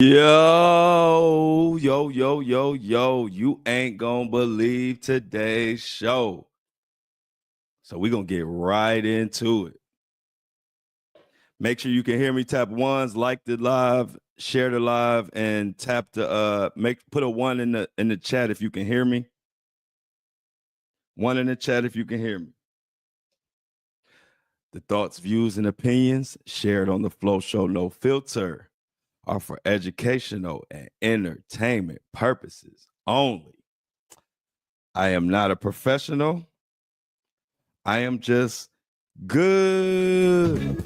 Yo, you ain't gonna believe today's show. So we're gonna get right into it. Make sure you can hear me. Tap ones, like the live, share the live, and tap the put a one in the chat if you can hear me. One in the chat if you can hear me. The thoughts, views, and opinions shared on the Flow Show No Filter are for educational and entertainment purposes only. I am not a professional. I am just good.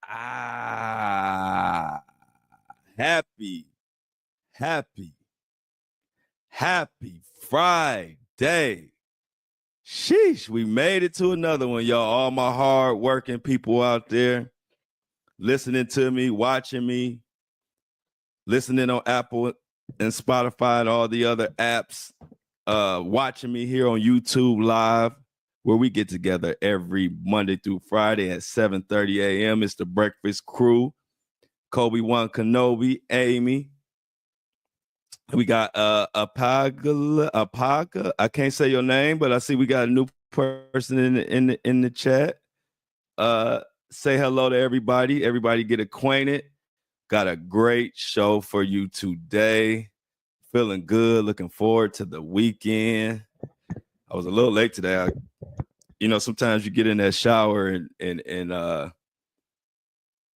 Ah, happy, happy, happy Friday. Sheesh, we made it to another one, y'all. All my hard working people out there listening to me, watching me, listening on Apple and Spotify and all the other apps, watching me here on YouTube Live, where we get together every Monday through Friday at 7:30 a.m. It's the Breakfast Crew. Kobe One Kenobi, Amy. We got Apaga. I can't say your name, but I see we got a new person in the chat. Say hello to everybody. Everybody get acquainted. Got a great show for you today. Feeling good. Looking forward to the weekend. I was a little late today. Sometimes you get in that shower and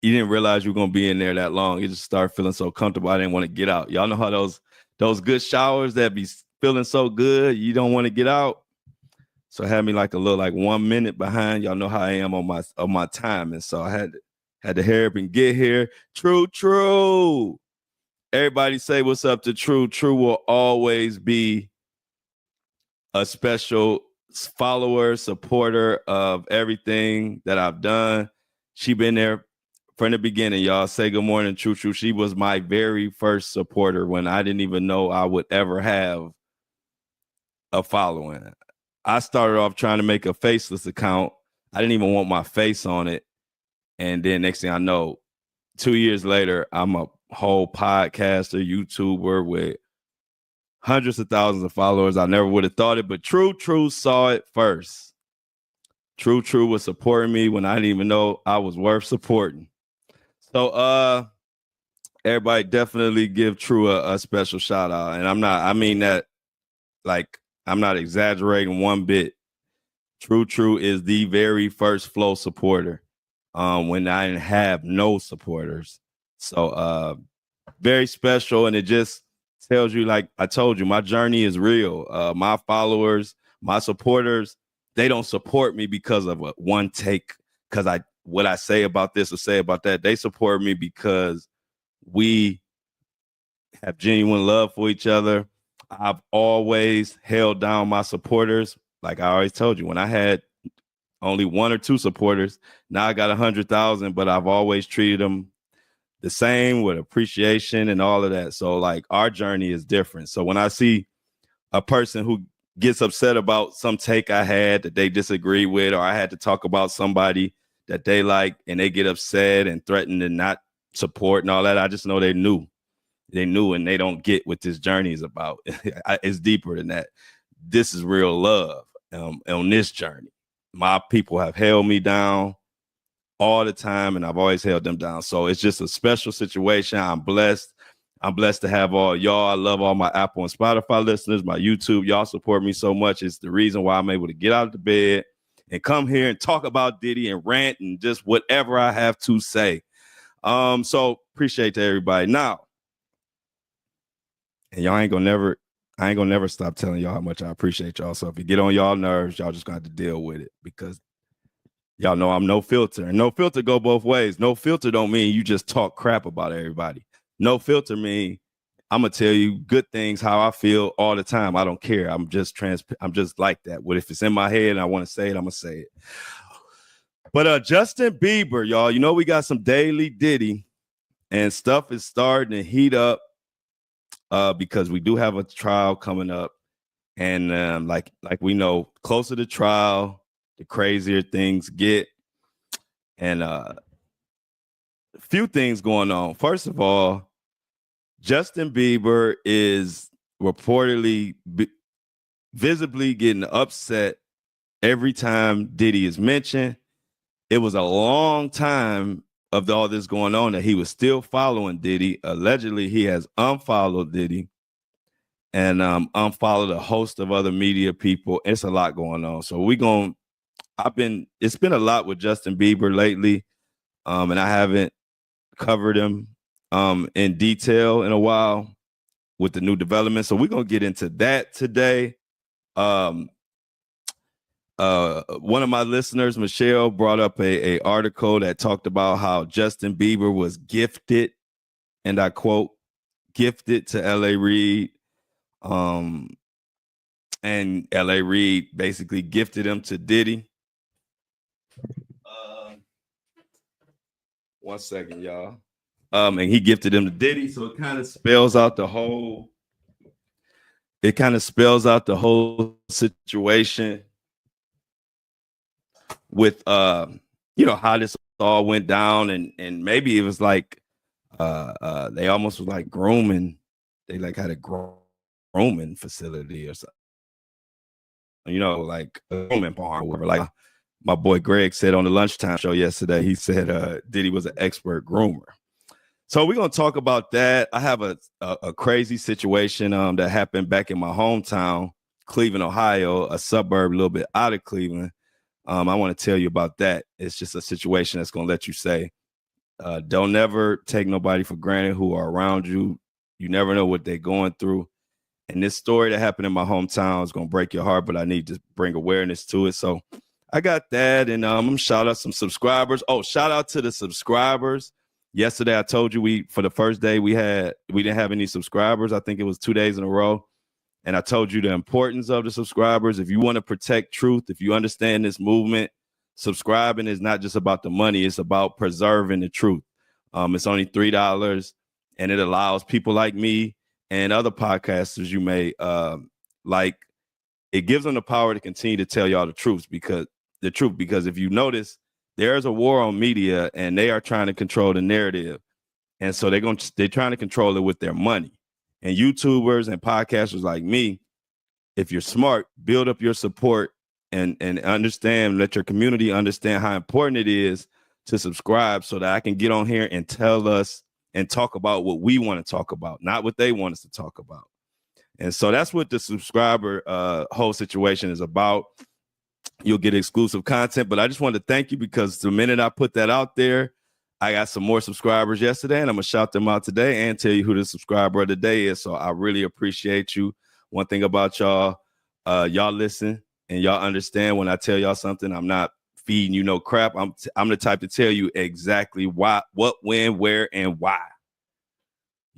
you didn't realize you were gonna be in there that long. You just start feeling so comfortable. I didn't want to get out. Y'all know how those good showers that be feeling so good, you don't want to get out. So I had me like 1 minute behind. Y'all know how I am on my time, and so I had to hurry up and get here. True. Everybody say what's up to True. True will always be a special follower, supporter of everything that I've done. She been there from the beginning, y'all. Say good morning, True. She was my very first supporter when I didn't even know I would ever have a following. I started off trying to make a faceless account. I didn't even want my face on it. And then next thing I know, 2 years later, I'm a whole podcaster, YouTuber with hundreds of thousands of followers. I never would have thought it, but True saw it first. True was supporting me when I didn't even know I was worth supporting. So everybody definitely give True a special shout out. And I'm not exaggerating one bit. True is the very first Flow supporter when I didn't have no supporters. So very special, and it just tells you, like I told you, my journey is real. My followers, my supporters, they don't support me because of one take, because what I say about this or say about that. They support me because we have genuine love for each other. I've always held down my supporters. Like I always told you, when I had only 1 or 2 supporters, now I got 100,000, but I've always treated them the same with appreciation and all of that. So like our journey is different. So when I see a person who gets upset about some take I had that they disagree with, or I had to talk about somebody that they like and they get upset and threaten to not support and all that, I just know they knew and they don't get what this journey is about. It's deeper than that. This is real love on this journey. My people have held me down all the time, and I've always held them down. So it's just a special situation. I'm blessed. I'm blessed to have all y'all. I love all my Apple and Spotify listeners, my YouTube. Y'all support me so much. It's the reason why I'm able to get out of the bed and come here and talk about Diddy and rant and just whatever I have to say. So appreciate to everybody. Now, and I ain't gonna never stop telling y'all how much I appreciate y'all. So if you get on y'all nerves, y'all just got to deal with it, because y'all know I'm no filter, and no filter go both ways. No filter don't mean you just talk crap about everybody. No filter mean I'm gonna tell you good things, how I feel all the time. I don't care. I'm just like that. What if it's in my head and I want to say it, I'm gonna say it. But Justin Bieber, y'all, we got some daily Diddy, and stuff is starting to heat up because we do have a trial coming up, and like we know, closer to trial, the crazier things get. And a few things going on. First of all, Justin Bieber is reportedly visibly getting upset every time Diddy is mentioned. It was a long time of all this going on that he was still following Diddy. Allegedly, he has unfollowed Diddy and unfollowed a host of other media people. It's a lot going on. So it's been a lot with Justin Bieber lately, and I haven't covered him in detail in a while with the new development. So we're going to get into that today. One of my listeners, Michelle, brought up a article that talked about how Justin Bieber was gifted, and I quote, gifted to L.A. Reid. And L.A. Reid basically gifted him to Diddy. One second, y'all. And he gifted him to Diddy, so it kind of spells out the whole situation with how this all went down, and maybe it was like they almost was like grooming. They like had a grooming facility or something, like a grooming barn or whatever. Like my boy Greg said on the lunchtime show yesterday, he said Diddy was an expert groomer. So we're gonna talk about that. I have a crazy situation that happened back in my hometown, Cleveland, Ohio, a suburb a little bit out of Cleveland. I want to tell you about that. It's just a situation that's going to let you say, don't never take nobody for granted who are around you. You never know what they're going through. And this story that happened in my hometown is going to break your heart, but I need to bring awareness to it. So I got that. And I'm going to shout out some subscribers. Oh, shout out to the subscribers. Yesterday, I told you for the first day we didn't have any subscribers. I think it was 2 days in a row. And I told you the importance of the subscribers. If you want to protect truth, if you understand this movement, subscribing is not just about the money. It's about preserving the truth. It's only $3, and it allows people like me and other podcasters you may like. It gives them the power to continue to tell y'all the truth because if you notice, there's a war on media, and they are trying to control the narrative. And so they're trying to control it with their money. And YouTubers and podcasters like me, if you're smart, build up your support and understand, let your community understand how important it is to subscribe so that I can get on here and tell us and talk about what we want to talk about, not what they want us to talk about. And so that's what the subscriber whole situation is about. You'll get exclusive content, but I just wanted to thank you because the minute I put that out there, I got some more subscribers yesterday, and I'm going to shout them out today and tell you who the subscriber of the day is. So I really appreciate you. One thing about y'all, y'all listen and y'all understand when I tell y'all something, I'm not feeding you no crap. I'm the type to tell you exactly why, what, when, where, and why.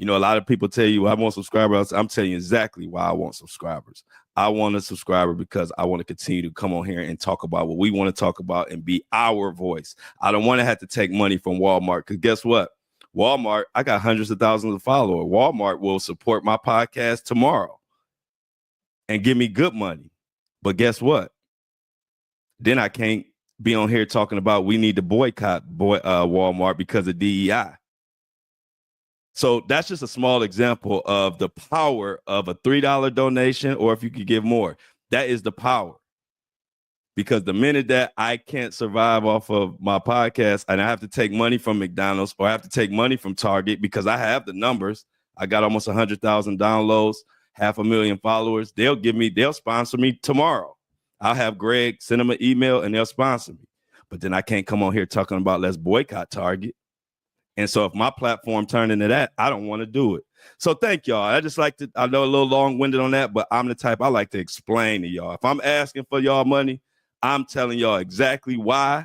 A lot of people tell you I want subscribers. I'm telling you exactly why I want subscribers. I want a subscriber because I want to continue to come on here and talk about what we want to talk about and be our voice. I don't want to have to take money from Walmart because guess what? Walmart, I got hundreds of thousands of followers. Walmart will support my podcast tomorrow and give me good money. But guess what? Then I can't be on here talking about we need to boycott Walmart because of DEI. So that's just a small example of the power of a $3 donation, or if you could give more, that is the power. Because the minute that I can't survive off of my podcast and I have to take money from McDonald's or I have to take money from Target because I have the numbers, I got almost 100,000 downloads, 500,000 followers. They'll sponsor me tomorrow. I'll have Greg send them an email and they'll sponsor me. But then I can't come on here talking about let's boycott Target. And so if my platform turned into that, I don't want to do it. So thank y'all. I know a little long-winded on that, but I'm the type I like to explain to y'all. If I'm asking for y'all money, I'm telling y'all exactly why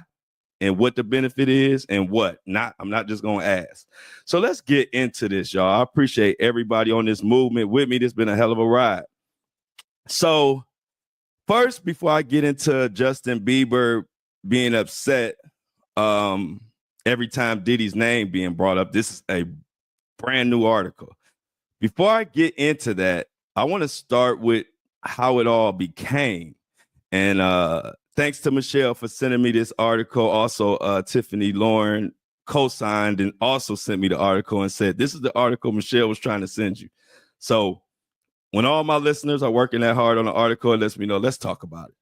and what the benefit is and what not. I'm not just going to ask. So let's get into this, y'all. I appreciate everybody on this movement with me. This has been a hell of a ride. So first, before I get into Justin Bieber being upset, every time Diddy's name being brought up, this is a brand new article. Before I get into that, I want to start with how it all became. And thanks to Michelle for sending me this article. Also, Tiffany Lauren co-signed and also sent me the article and said, this is the article Michelle was trying to send you. So when all my listeners are working that hard on the article, it lets me know, let's talk about it.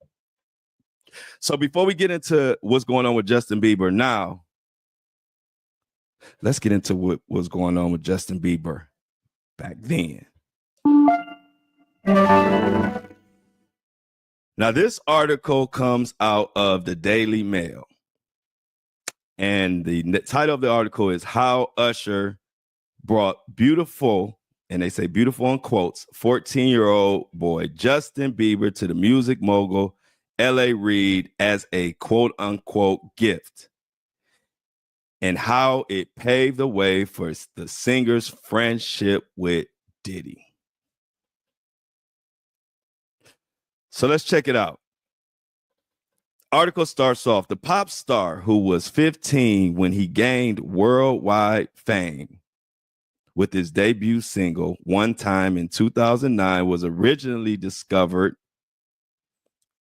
So before we get into what's going on with Justin Bieber now, let's get into what was going on with Justin Bieber back then. Now, this article comes out of the Daily Mail. And the title of the article is How Usher Brought Beautiful, and they say beautiful in quotes, 14-year-old boy Justin Bieber to the music mogul L.A. Reid as a quote-unquote gift, and how it paved the way for the singer's friendship with Diddy. So let's check it out. Article starts off, the pop star who was 15 when he gained worldwide fame with his debut single, One Time in 2009, was originally discovered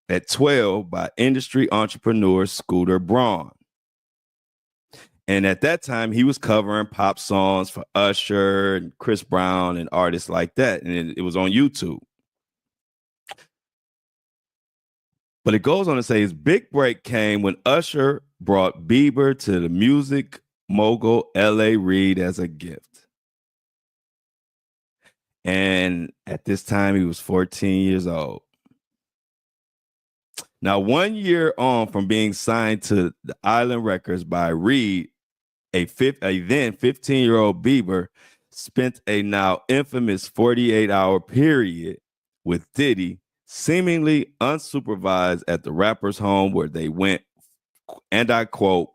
at 12 by industry entrepreneur Scooter Braun. And at that time, he was covering pop songs for Usher and Chris Brown and artists like that. And it was on YouTube. But it goes on to say his big break came when Usher brought Bieber to the music mogul L.A. Reid as a gift. And at this time, he was 14 years old. Now, 1 year on from being signed to the Island Records by Reid, a then 15-year-old Bieber spent a now infamous 48-hour period with Diddy, seemingly unsupervised at the rapper's home, where they went, and I quote,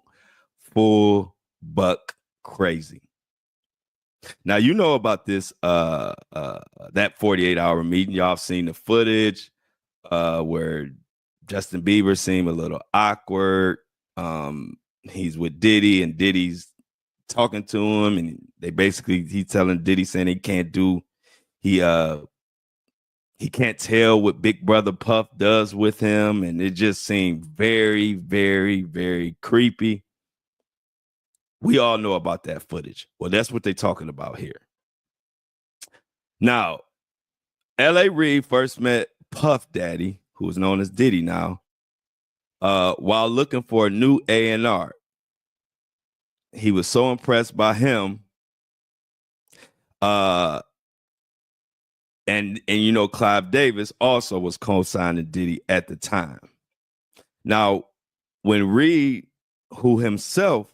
full buck crazy. Now, you know about this, that 48-hour meeting. Y'all have seen the footage where Justin Bieber seemed a little awkward. He's with Diddy, and Diddy's talking to him, and he's telling Diddy, saying he can't tell what Big Brother Puff does with him. And it just seemed very, very, very creepy. We all know about that footage. Well, that's what they're talking about here. Now, L.A. Reid first met Puff Daddy, who is known as Diddy now, while looking for a new A&R. He was so impressed by him. And you know, Clive Davis also was co-signing Diddy at the time. Now, when Reid, who himself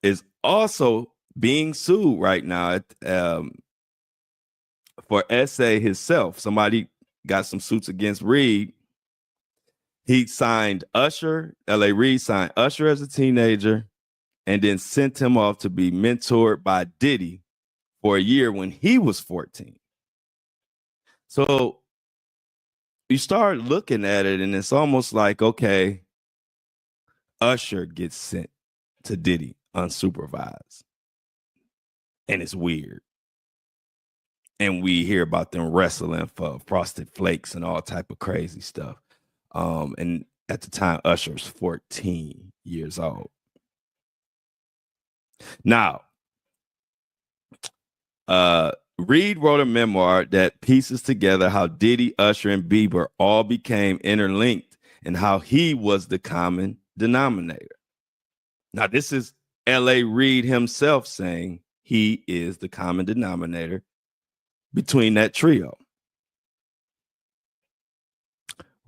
is also being sued right now for SA himself, somebody got some suits against Reid. He signed Usher, L.A. Reid signed Usher as a teenager, and then sent him off to be mentored by Diddy for a year when he was 14. So you start looking at it, and it's almost like, okay, Usher gets sent to Diddy unsupervised. And it's weird. And we hear about them wrestling for Frosted Flakes and all type of crazy stuff. And at the time, Usher was 14 years old. Now, Reid wrote a memoir that pieces together how Diddy, Usher, and Bieber all became interlinked and how he was the common denominator. Now, this is L.A. Reid himself saying he is the common denominator between that trio.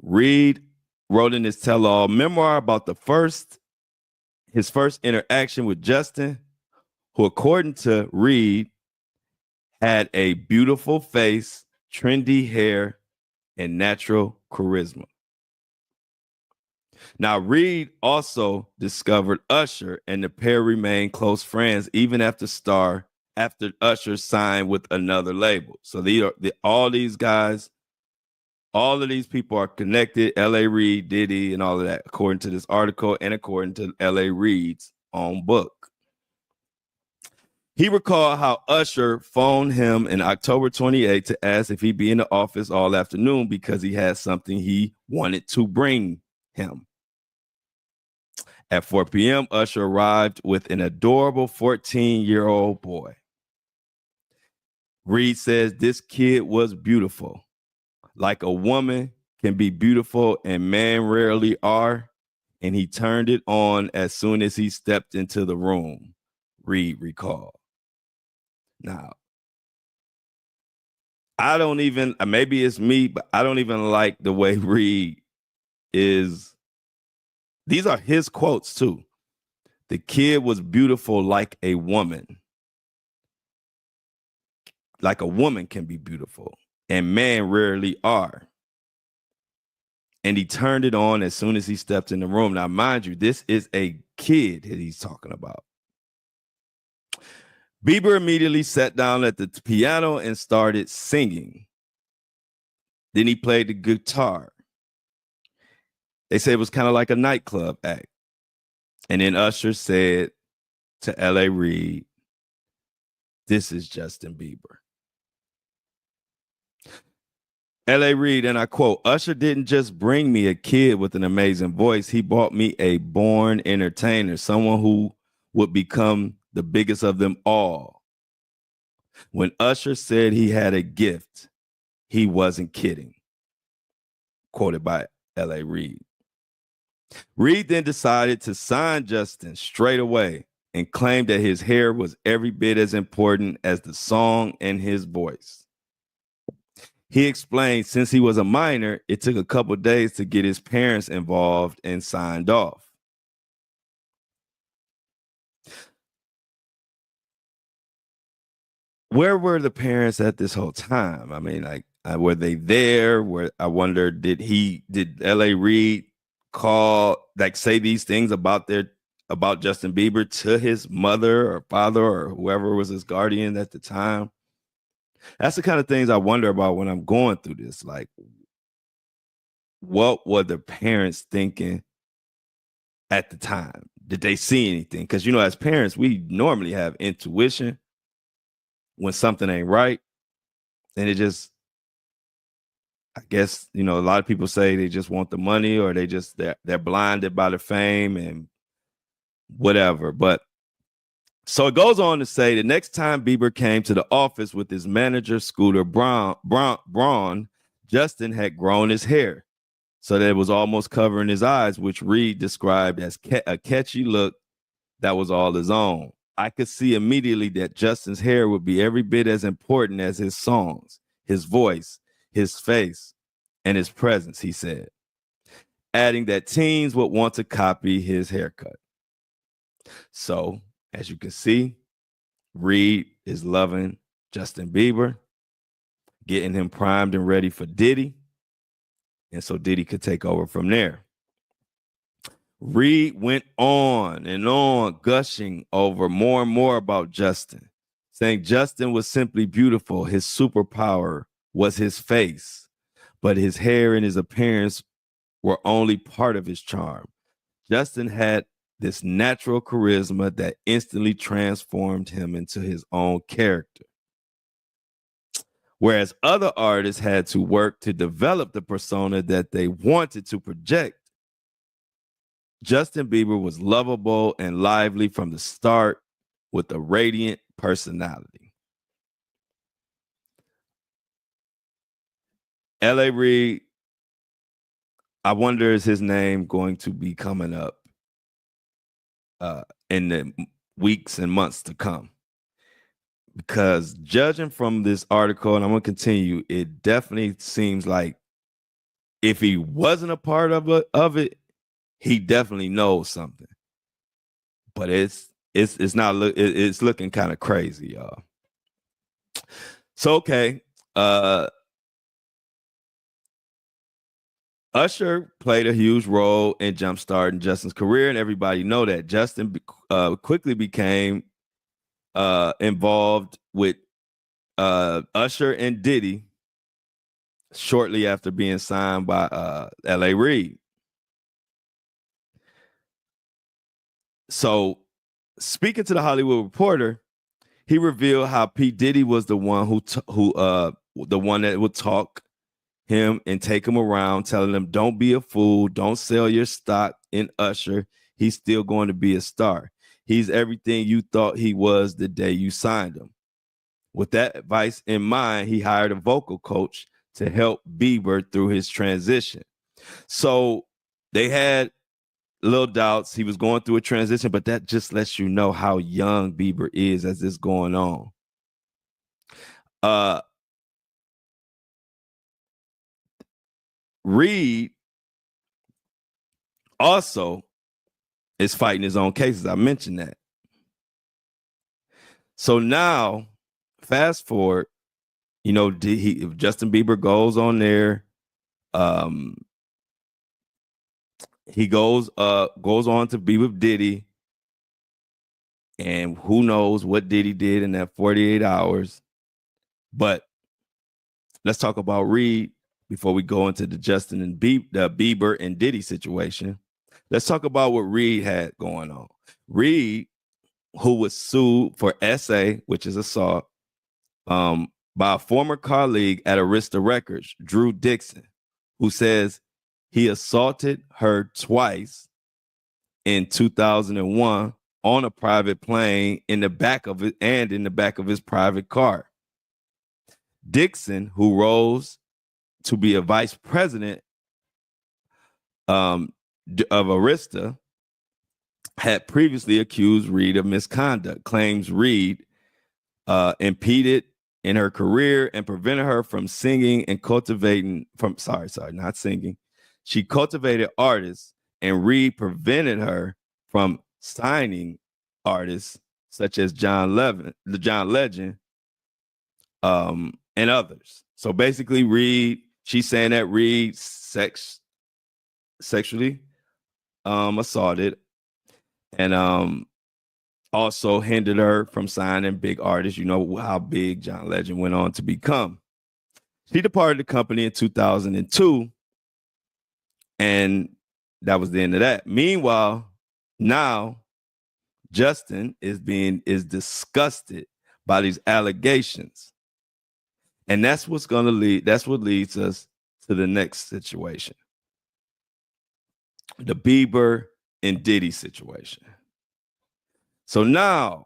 Reid wrote in his tell-all memoir about his first interaction with Justin, who, according to Reid, had a beautiful face, trendy hair, and natural charisma. Now, Reid also discovered Usher, and the pair remained close friends even after Usher signed with another label. So all these guys, all of these people are connected. L.A. Reid, Diddy, and all of that, according to this article and according to L.A. Reid's own book. He recalled how Usher phoned him in October 28 to ask if he'd be in the office all afternoon because he had something he wanted to bring him. At 4 p.m., Usher arrived with an adorable 14-year-old boy. Reed says this kid was beautiful. Like a woman can be beautiful and men rarely are, and he turned it on as soon as he stepped into the room, Reed recalled. Now, I don't even, maybe it's me, but I don't even like the way Reed is. These are his quotes too. The kid was beautiful like a woman. Like a woman can be beautiful, and men rarely are. And he turned it on as soon as he stepped in the room. Now, mind you, this is a kid that he's talking about. Bieber immediately sat down at the piano and started singing. Then he played the guitar. They say it was kind of like a nightclub act. And then Usher said to L.A. Reid, "This is Justin Bieber." L.A. Reid, and I quote, "Usher didn't just bring me a kid with an amazing voice. He brought me a born entertainer, someone who would become the biggest of them all." When Usher said he had a gift, he wasn't kidding. Quoted by L.A. Reid. Reid then decided to sign Justin straight away and claimed that his hair was every bit as important as the song and his voice. He explained since he was a minor, it took a couple days to get his parents involved and signed off. Where were the parents at this whole time? I mean, like, were they there? I wonder, did L.A. Reid call, like, say these things about Justin Bieber to his mother or father or whoever was his guardian at the time? That's the kind of things I wonder about when I'm going through this. Like, what were the parents thinking at the time? Did they see anything? Because, you know, as parents, we normally have intuition when something ain't right. And it just, I guess, you know, a lot of people say they just want the money, or they're blinded by the fame and whatever. But so it goes on to say the next time Bieber came to the office with his manager, Scooter Braun, Justin had grown his hair so that it was almost covering his eyes, which Reid described as a catchy look that was all his own. I could see immediately that Justin's hair would be every bit as important as his songs, his voice, his face, and his presence, he said, adding that teens would want to copy his haircut. So, as you can see, Reid is loving Justin Bieber, getting him primed and ready for Diddy, and so Diddy could take over from there. Reid went on and on, gushing over more and more about Justin, saying Justin was simply beautiful. His superpower was his face, but his hair and his appearance were only part of his charm. Justin had this natural charisma that instantly transformed him into his own character. Whereas other artists had to work to develop the persona that they wanted to project, Justin Bieber was lovable and lively from the start with a radiant personality. L.A. Reid, I wonder, is his name going to be coming up in the weeks and months to come? Because judging from this article, and I'm going to continue, it definitely seems like if he wasn't a part of it, he definitely knows something. But it's looking kind of crazy, y'all. So, okay. Usher played a huge role in jumpstarting Justin's career, and everybody know that. Justin quickly became involved with Usher and Diddy shortly after being signed by L.A. Reid. So, speaking to the Hollywood Reporter, he revealed how P. Diddy was the one the one that would talk him and take him around, telling him, don't be a fool. Don't sell your stock in Usher. He's still going to be a star. He's everything you thought he was the day you signed him. With that advice in mind, he hired a vocal coach to help Bieber through his transition. So they had little doubts. He was going through a transition, but that just lets you know how young Bieber is as this going on. Reed also is fighting his own cases. I mentioned that. So now, fast forward, you know, if Justin Bieber goes on there, he goes on to be with Diddy, and who knows what Diddy did in that 48 hours. But let's talk about Reed before we go into the Justin and the Bieber and Diddy situation. Let's talk about what Reed had going on. Reed, who was sued for SA, which is assault, by a former colleague at Arista Records, Drew Dixon, who says he assaulted her twice in 2001 on a private plane in the back of it and in the back of his private car. Dixon, who rose to be a vice president of Arista, had previously accused Reed of misconduct, claims Reed impeded in her career and prevented her from singing and cultivating not singing. She cultivated artists, and Reed prevented her from signing artists such as John Legend, and others. So basically, she's saying that Reed sexually assaulted and also hindered her from signing big artists. You know how big John Legend went on to become. She departed the company in 2002, and that was the end of that. Meanwhile, now Justin is disgusted by these allegations. And that's what leads us to the next situation. The Bieber and Diddy situation. So now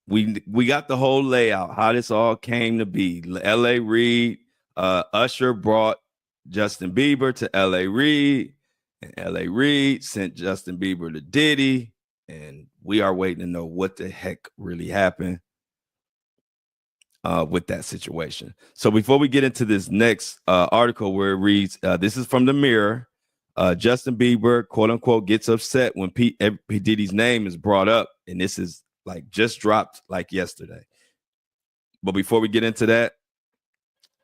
we got the whole layout, how this all came to be. L.A. Reid, Usher brought Justin Bieber to L.A. Reid, and L.A. Reid sent Justin Bieber to Diddy, and we are waiting to know what the heck really happened with that situation. So before we get into this next article where it reads, this is from the Mirror, Justin Bieber, quote unquote, gets upset when P. Diddy's name is brought up, and this is like just dropped like yesterday. But before we get into that,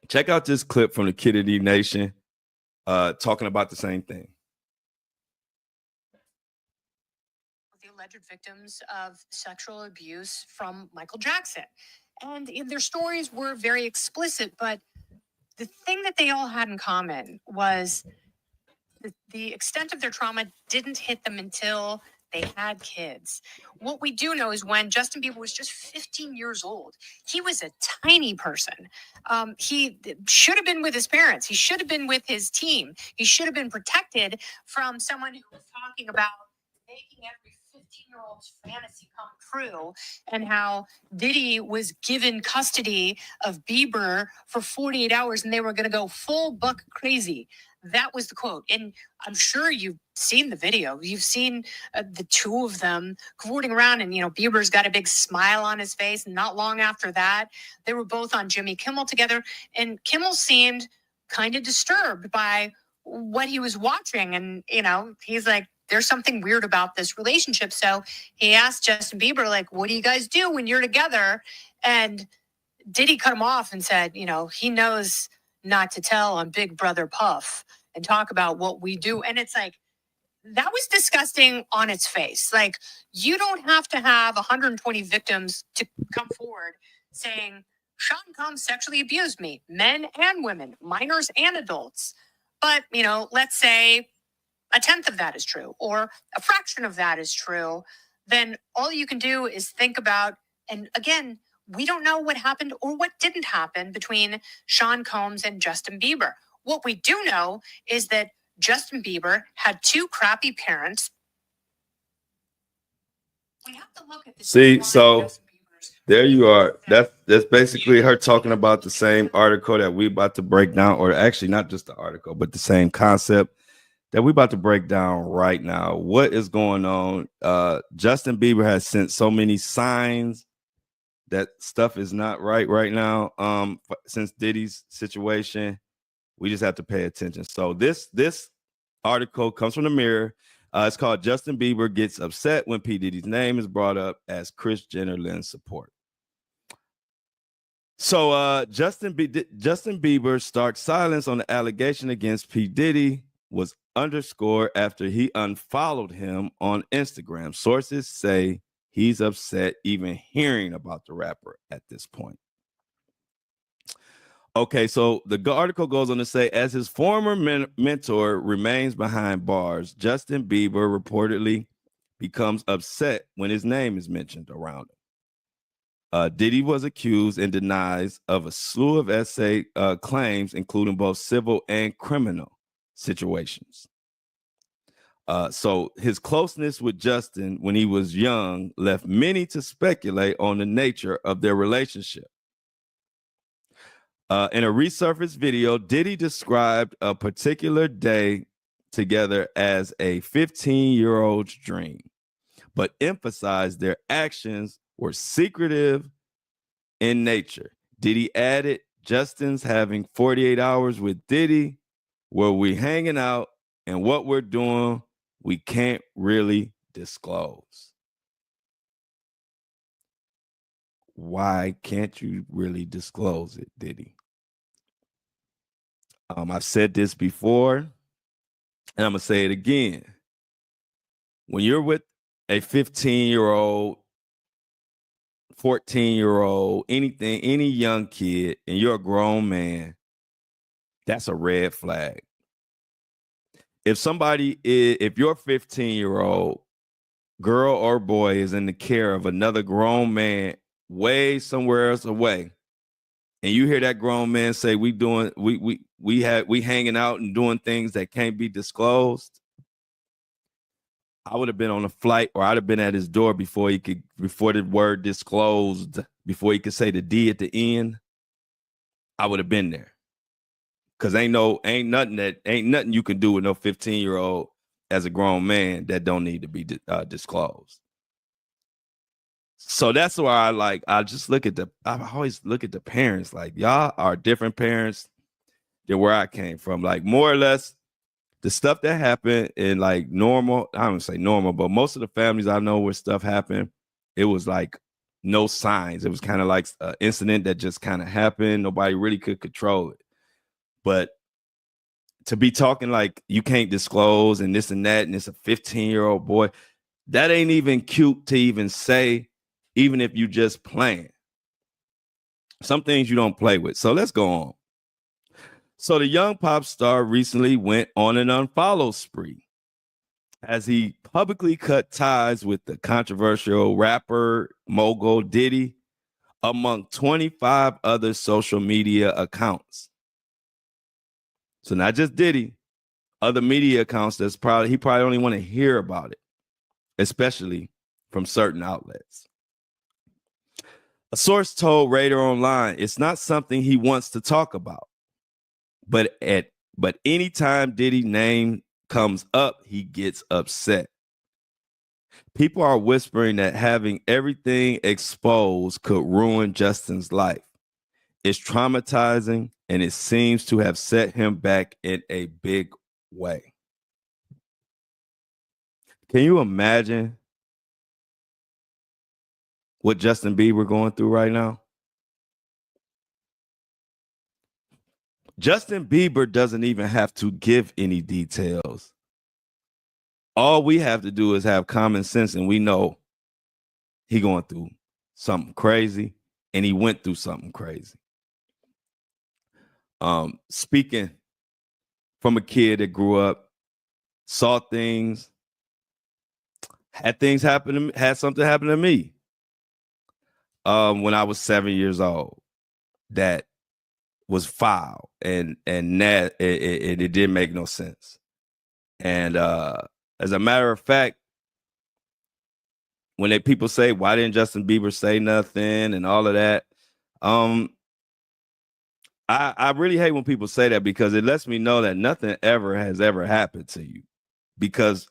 check out this clip from the Kennedy Nation talking about the same thing. The alleged victims of sexual abuse from Michael Jackson. And their stories were very explicit, but the thing that they all had in common was the extent of their trauma didn't hit them until they had kids. What we do know is when Justin Bieber was just 15 years old, he was a tiny person. He should have been with his parents. He should have been with his team. He should have been protected from someone who was talking about making every 15-year-old's fantasy come true, and how Diddy was given custody of Bieber for 48 hours and they were going to go full buck crazy. That was the quote. And I'm sure you've seen the video. You've seen the two of them cavorting around, and, Bieber's got a big smile on his face. And not long after that, they were both on Jimmy Kimmel together. And Kimmel seemed kind of disturbed by what he was watching. And, he's like, there's something weird about this relationship. So he asked Justin Bieber, like, what do you guys do when you're together? And Diddy cut him off and said, he knows not to tell on Big Brother Puff and talk about what we do. And it's like, that was disgusting on its face. Like, you don't have to have 120 victims to come forward saying, Sean Combs sexually abused me, men and women, minors and adults. But, let's say a tenth of that is true, or a fraction of that is true. Then all you can do is think about, and again, We don't know what happened or what didn't happen between Sean Combs and Justin Bieber. What we do know is that Justin Bieber had two crappy parents. We have to look at the See, so there you are. That's basically her talking about the same article that we about to break down, or actually not just the article, but the same concept that we about to break down right now. What is going on? Justin Bieber has sent so many signs that stuff is not right now. Since Diddy's situation, we just have to pay attention. So this article comes from the Mirror. It's called "Justin Bieber Gets Upset When P. Diddy's Name is Brought Up as Kris Jenner Lends Support." So Justin Bieber's stark silence on the allegation against P. Diddy was underscored after he unfollowed him on Instagram. Sources say he's upset even hearing about the rapper at this point. Okay, so the article goes on to say, as his former mentor remains behind bars, Justin Bieber reportedly becomes upset when his name is mentioned around him. Diddy was accused and denies of a slew of essay claims, including both civil and criminal situations. So his closeness with Justin when he was young left many to speculate on the nature of their relationship. In a resurfaced video, Diddy described a particular day together as a 15-year-old's dream, but emphasized their actions were secretive in nature. Diddy added, Justin's having 48 hours with Diddy where we're hanging out, and what we're doing, we can't really disclose. Why can't you really disclose it, Diddy? I've said this before, and I'm going to say it again. When you're with a 15-year-old, 14-year-old, any young kid, and you're a grown man, that's a red flag. If your 15-year-old girl or boy is in the care of another grown man way somewhere else away, and you hear that grown man say we hanging out and doing things that can't be disclosed, I would have been on a flight, or I'd have been at his door before the word disclosed, before he could say the D at the end. I would have been there. Cause ain't nothing you can do with no 15-year-old as a grown man that don't need to be disclosed. So that's why I always look at the parents. Like, y'all are different parents than where I came from. Like, more or less, the stuff that happened in like normal, I don't say normal, but most of the families I know where stuff happened, it was like no signs. It was kind of like an incident that just kind of happened. Nobody really could control it. But to be talking like you can't disclose and this and that, and it's a 15-year-old boy, that ain't even cute to even say, even if you just playing. Some things you don't play with. So let's go on. So the young pop star recently went on an unfollow spree as he publicly cut ties with the controversial rapper mogul Diddy among 25 other social media accounts. So not just Diddy, other media accounts he probably only want to hear about it, especially from certain outlets. A source told Radar Online it's not something he wants to talk about, but anytime Diddy's name comes up, he gets upset. People are whispering that having everything exposed could ruin Justin's life. It's traumatizing, and it seems to have set him back in a big way. Can you imagine what Justin Bieber going through right now? Justin Bieber doesn't even have to give any details. All we have to do is have common sense, and we know he going through something crazy, and he went through something crazy. Speaking from a kid that grew up, saw things, had something happen to me. when I was 7 years old that was foul, and that it didn't make no sense. And as a matter of fact, when people say, why didn't Justin Bieber say nothing and all of that, I really hate when people say that, because it lets me know that nothing has ever happened to you. Because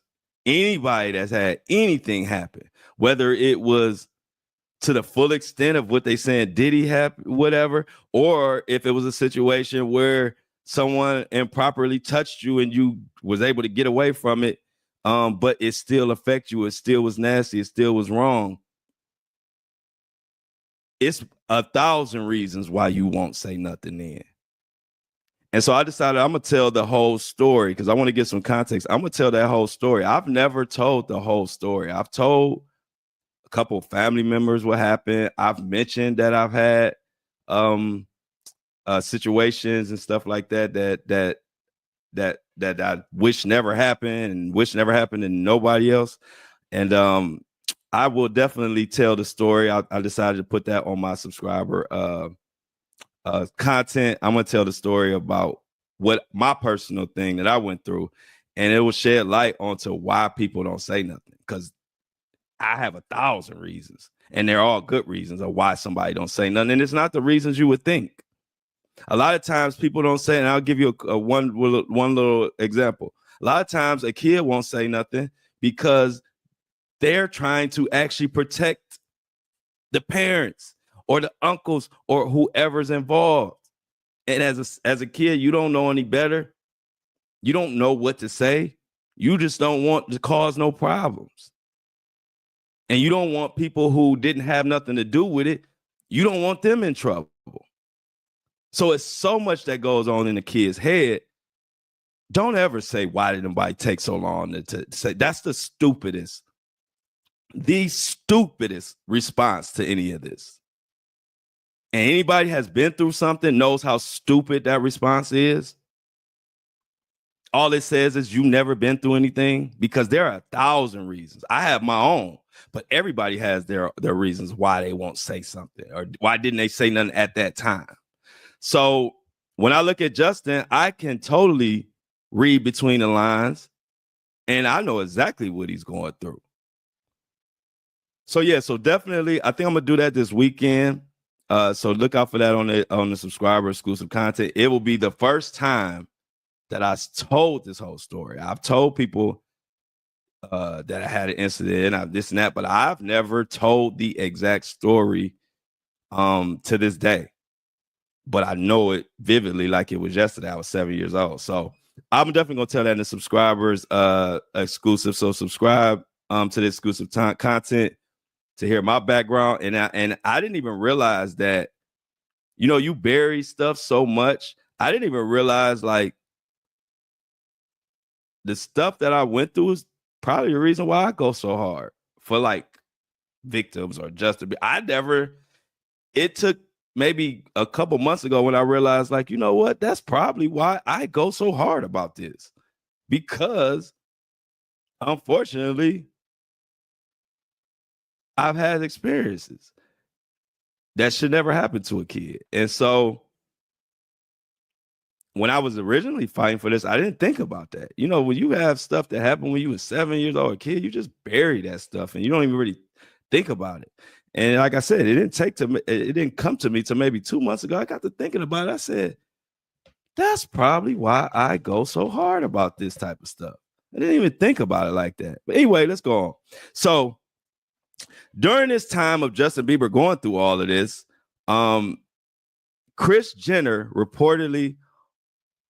anybody that's had anything happen, whether it was to the full extent of what they saying did he have, whatever, or if it was a situation where someone improperly touched you and you was able to get away from it, but it still affected you, it still was nasty, it still was wrong, it's 1,000 reasons why you won't say nothing then. And so I decided I'm going to tell the whole story, because I want to get some context. I'm going to tell that whole story. I've never told the whole story. I've told a couple of family members what happened. I've mentioned that I've had situations and stuff like that I wish never happened, and wish never happened to nobody else. And I will definitely tell the story. I decided to put that on my subscriber content. I'm gonna tell the story about what my personal thing that I went through, and it will shed light onto why people don't say nothing, because I have 1,000 reasons, and they're all good reasons of why somebody don't say nothing. And it's not the reasons you would think. A lot of times people don't say, and I'll give you one little example. A lot of times a kid won't say nothing because they're trying to actually protect the parents or the uncles or whoever's involved. And as a kid, you don't know any better. You don't know what to say. You just don't want to cause no problems. And you don't want people who didn't have nothing to do with it, you don't want them in trouble. So it's so much that goes on in the kid's head. Don't ever say, why did nobody take so long to say? That's the stupidest response to any of this. And anybody has been through something knows how stupid that response is. All it says is you never been through anything, because there are 1,000 reasons. I have my own, but everybody has their reasons why they won't say something, or why didn't they say nothing at that time. So when I look at Justin, I can totally read between the lines, and I know exactly what he's going through. So yeah, so definitely, I think I'm gonna do that this weekend. So look out for that on the subscriber exclusive content. It will be the first time that I told this whole story. I've told people that I had an incident, and this and that, but I've never told the exact story to this day. But I know it vividly like it was yesterday. I was 7 years old. So I'm definitely gonna tell that in the subscribers exclusive. So subscribe to the exclusive content to hear my background. And I didn't even realize that, you bury stuff so much. I didn't even realize, like, the stuff that I went through is probably the reason why I go so hard for, like, victims or justice. It took maybe a couple months ago when I realized, like, you know what? That's probably why I go so hard about this. Because, unfortunately, I've had experiences that should never happen to a kid. And so when I was originally fighting for this, I didn't think about that. When you have stuff that happened when you were 7 years old, a kid, you just bury that stuff and you don't even really think about it. And like I said, it didn't come to me till maybe 2 months ago. I got to thinking about it. I said, that's probably why I go so hard about this type of stuff. I didn't even think about it like that. But anyway, let's go on. So during this time of Justin Bieber going through all of this, Kris Jenner reportedly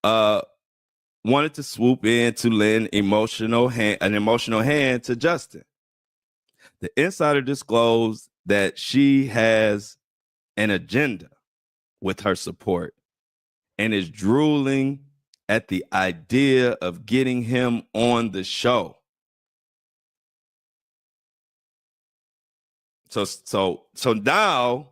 wanted to swoop in to lend an emotional hand to Justin. The insider disclosed that she has an agenda with her support and is drooling at the idea of getting him on the show. So now,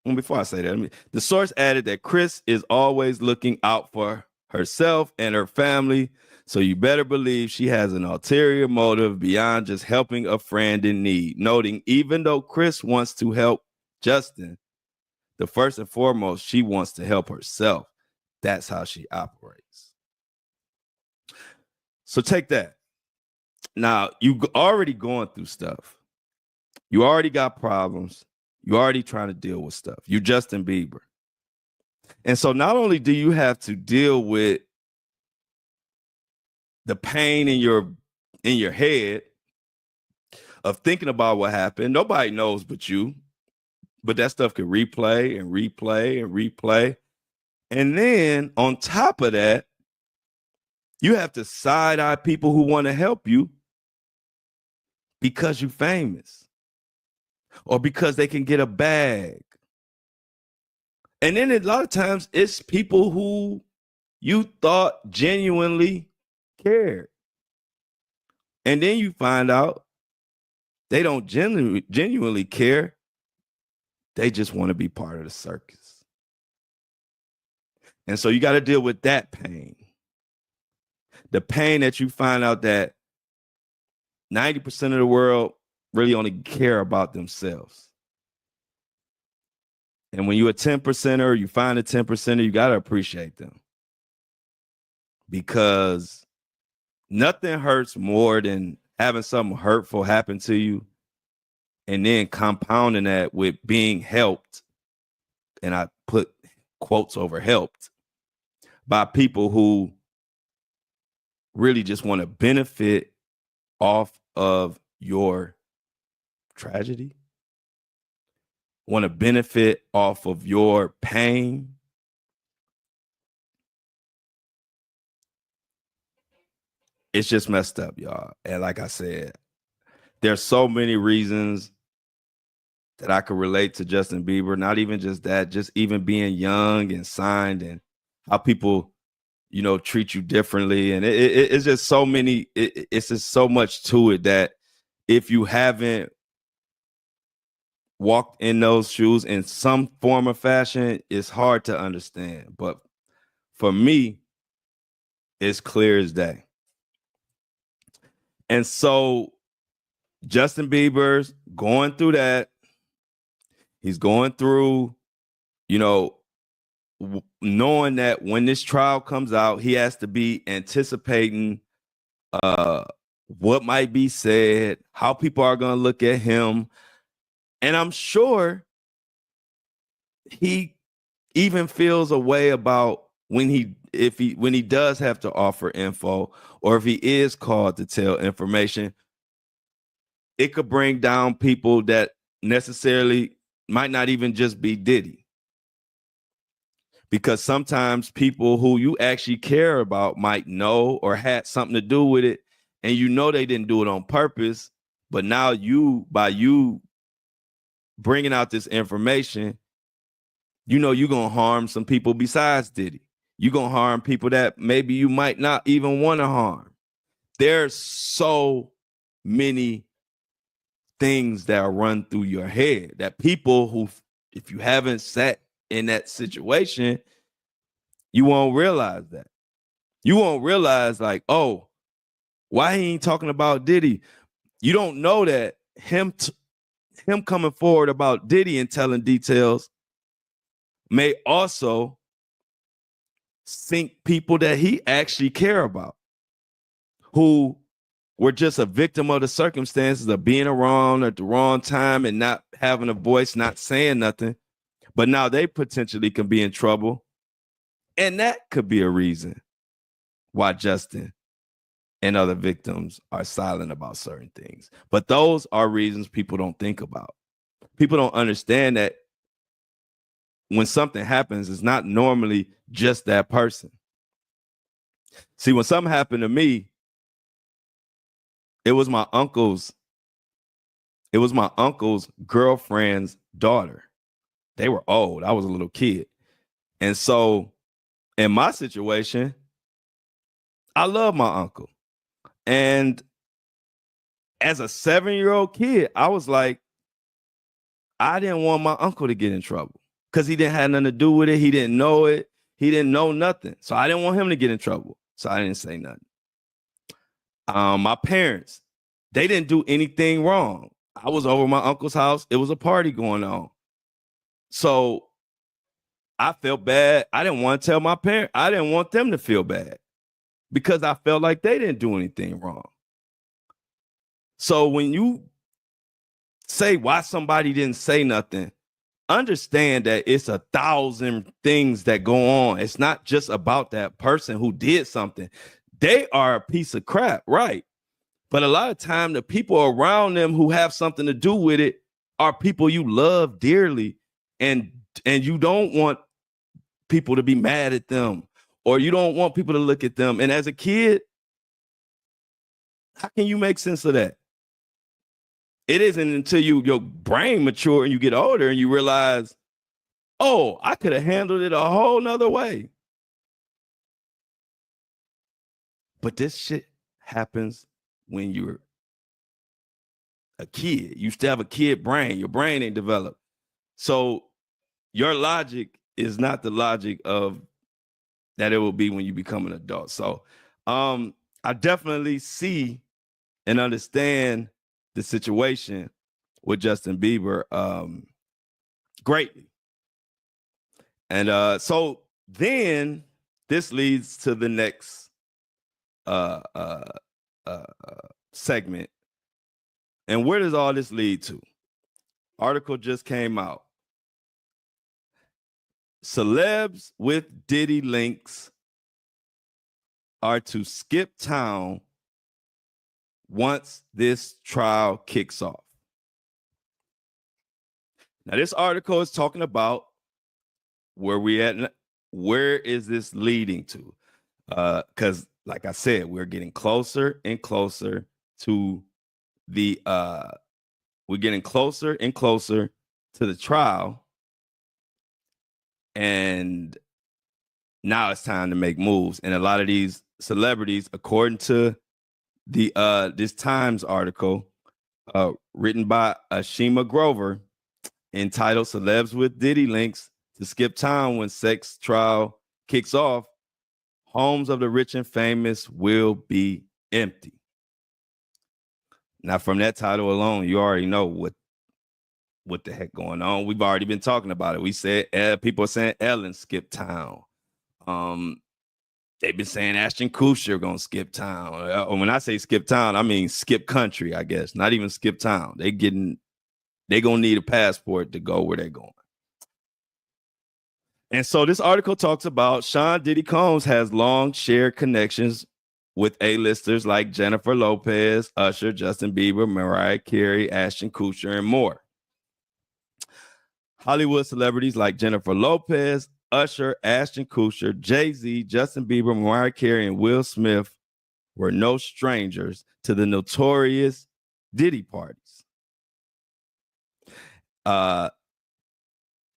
before I say that, the source added that Kris is always looking out for herself and her family. So you better believe she has an ulterior motive beyond just helping a friend in need. Noting, even though Chris wants to help Justin, the first and foremost, she wants to help herself. That's how she operates. So take that. Now, you already going through stuff. You already got problems. You already trying to deal with stuff. You Justin Bieber. And so not only do you have to deal with the pain in your head of thinking about what happened, nobody knows but you. But that stuff can replay and replay and replay. And then on top of that, you have to side-eye people who want to help you because you're famous or because they can get a bag. And then a lot of times it's people who you thought genuinely cared. And then you find out they don't genuinely care. They just want to be part of the circus. And so you got to deal with that pain. The pain that you find out that 90% of the world really only care about themselves. And when you're a 10%er, you find a 10%er, you got to appreciate them. Because nothing hurts more than having something hurtful happen to you and then compounding that with being helped. And I put quotes over helped by people who really just want to benefit off of your tragedy, want to benefit off of your pain. It's just messed up, y'all. And like I said, there's so many reasons that I could relate to Justin Bieber. Not even just that, just even being young and signed and how people, treat you differently. And it's just so many, it's just so much to it that if you haven't walked in those shoes in some form of fashion, it's hard to understand. But for me, it's clear as day. And so Justin Bieber's going through that. He's going through, knowing that when this trial comes out, he has to be anticipating what might be said, how people are going to look at him. And I'm sure he even feels a way about when he does have to offer info, or if he is called to tell information, it could bring down people that necessarily might not even just be Diddy. Because sometimes people who you actually care about might know or had something to do with it, and they didn't do it on purpose, but now by you bringing out this information, you're going to harm some people besides Diddy. You're going to harm people that maybe you might not even want to harm. There's so many things that run through your head that people who, if you haven't sat in that situation, you won't realize that. You won't realize like, oh, why he ain't talking about Diddy? You don't know that him coming forward about Diddy and telling details may also sink people that he actually care about, who were just a victim of the circumstances of being around at the wrong time and not having a voice, not saying nothing. But now they potentially can be in trouble. And that could be a reason why Justin and other victims are silent about certain things. But those are reasons people don't think about. People don't understand that when something happens, it's not normally just that person. See, when something happened to me, it was my uncle's girlfriend's daughter. They were old. I was a little kid. And so in my situation, I love my uncle. And as a 7-year-old kid, I was like, I didn't want my uncle to get in trouble because he didn't have nothing to do with it. He didn't know it. He didn't know nothing. So I didn't want him to get in trouble. So I didn't say nothing. My parents, they didn't do anything wrong. I was over my uncle's house. It was a party going on. So I felt bad. I didn't want to tell my parents. I didn't want them to feel bad because I felt like they didn't do anything wrong. So when you say why somebody didn't say nothing, understand that it's 1,000 things that go on. It's not just about that person who did something. They are a piece of crap, right? But a lot of time, the people around them who have something to do with it are people you love dearly, and you don't want people to be mad at them, or you don't want people to look at them. And as a kid, how can you make sense of that? It isn't until your brain mature and you get older and you realize, oh, I could have handled it a whole nother way. But this shit happens when you're a kid. You still have a kid brain. Your brain ain't developed. So your logic is not the logic of that it will be when you become an adult. So I definitely see and understand the situation with Justin Bieber greatly. And so then this leads to the next segment. And where does all this lead to? Article just came out. Celebs with Diddy links are to skip town once this trial kicks off. Now, this article is talking about where we at. Where is this leading to? Because, like I said, we're getting closer and closer to the trial, and now it's time to make moves. And a lot of these celebrities, according to the this Times article written by Ashima Grover, entitled "Celebs with Diddy Links to Skip Town When Sex Trial Kicks Off, Homes of the Rich and Famous Will Be Empty." Now, from that title alone, you already know what the heck going on. We've already been talking about it. We said people are saying Ellen skip town. They've been saying Ashton Kutcher gonna skip town. When I say skip town, I mean skip country, I guess. Not even skip town. They gonna need a passport to go where they're going. And so this article talks about Sean Diddy Combs has long shared connections with A-listers like Jennifer Lopez, Usher, Justin Bieber, Mariah Carey, Ashton Kutcher, and more. Hollywood celebrities like Jennifer Lopez, Usher, Ashton Kutcher, Jay-Z, Justin Bieber, Mariah Carey, and Will Smith were no strangers to the notorious Diddy parties. And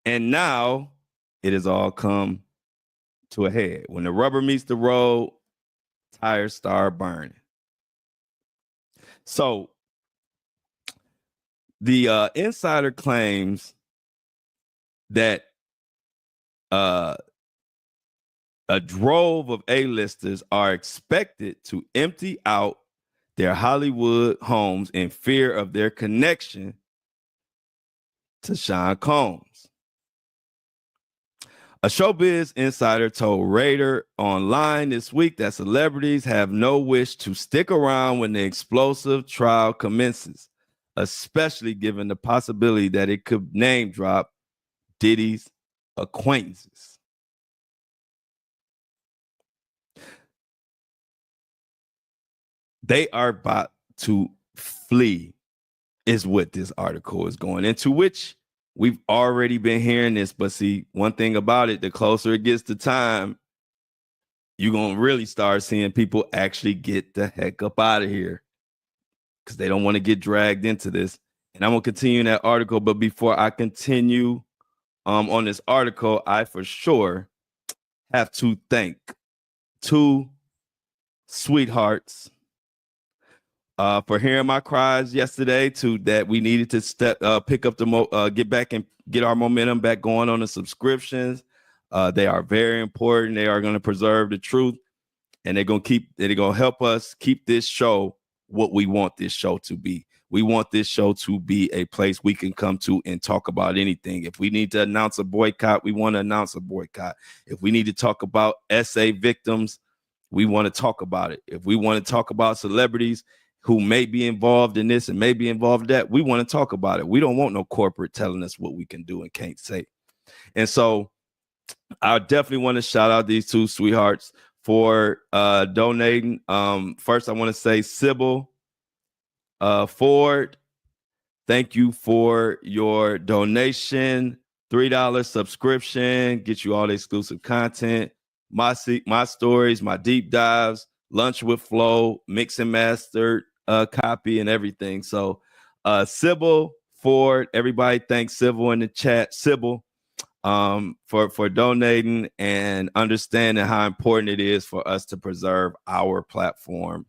now it has all come to a head. When the rubber meets the road, tires start burning. So the insider claims that a drove of A-listers are expected to empty out their Hollywood homes in fear of their connection to Sean Combs. A showbiz insider told Radar Online this week that celebrities have no wish to stick around when the explosive trial commences, especially given the possibility that it could name drop Diddy's acquaintances. They are about to flee, is what this article is going into, which we've already been hearing this. But see, one thing about it, the closer it gets to time, you're going to really start seeing people actually get the heck up out of here because they don't want to get dragged into this. And I'm going to continue in that article. But before I continue on this article, I for sure have to thank two sweethearts for hearing my cries yesterday, that we needed to pick up get back and get our momentum back going on the subscriptions. They are very important. They are going to preserve the truth, and they're going to help us keep this show what we want this show to be. We want this show to be a place we can come to and talk about anything. If we need to announce a boycott, we want to announce a boycott. If we need to talk about SA victims, we want to talk about it. If we want to talk about celebrities who may be involved in this and may be involved in that, we want to talk about it. We don't want no corporate telling us what we can do and can't say. And so I definitely want to shout out these two sweethearts for donating. First, I want to say Sybil Ford, thank you for your donation. $3 subscription gets you all the exclusive content, my stories, my deep dives, lunch with Flo, mix and mastered copy and everything. So Sybil Ford, everybody thanks Sybil in the chat. Sybil, for donating and understanding how important it is for us to preserve our platform.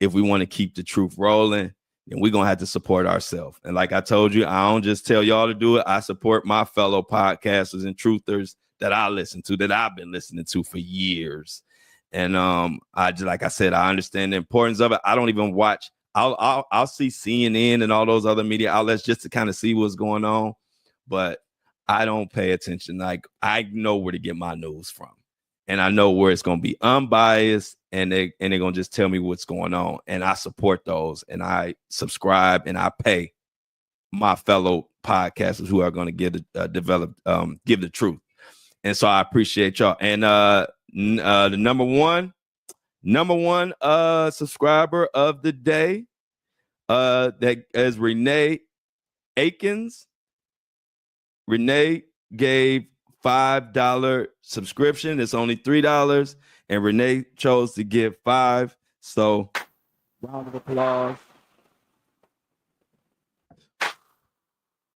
If we want to keep the truth rolling, then we're going to have to support ourselves. And like I told you, I don't just tell y'all to do it. I support my fellow podcasters and truthers that I listen to, that I've been listening to for years. And like I said, I understand the importance of it. I don't even watch. I'll see CNN and all those other media outlets just to kind of see what's going on. But I don't pay attention. Like, I know where to get my news from. And I know where it's going to be unbiased, and they're going to just tell me what's going on. And I support those, and I subscribe, and I pay my fellow podcasters who are going to give the truth. And so I appreciate y'all. And the number one subscriber of the day, that is Renee Akins. Renee gave $5 subscription. It's only $3, and Renee chose to give $5. So round of applause.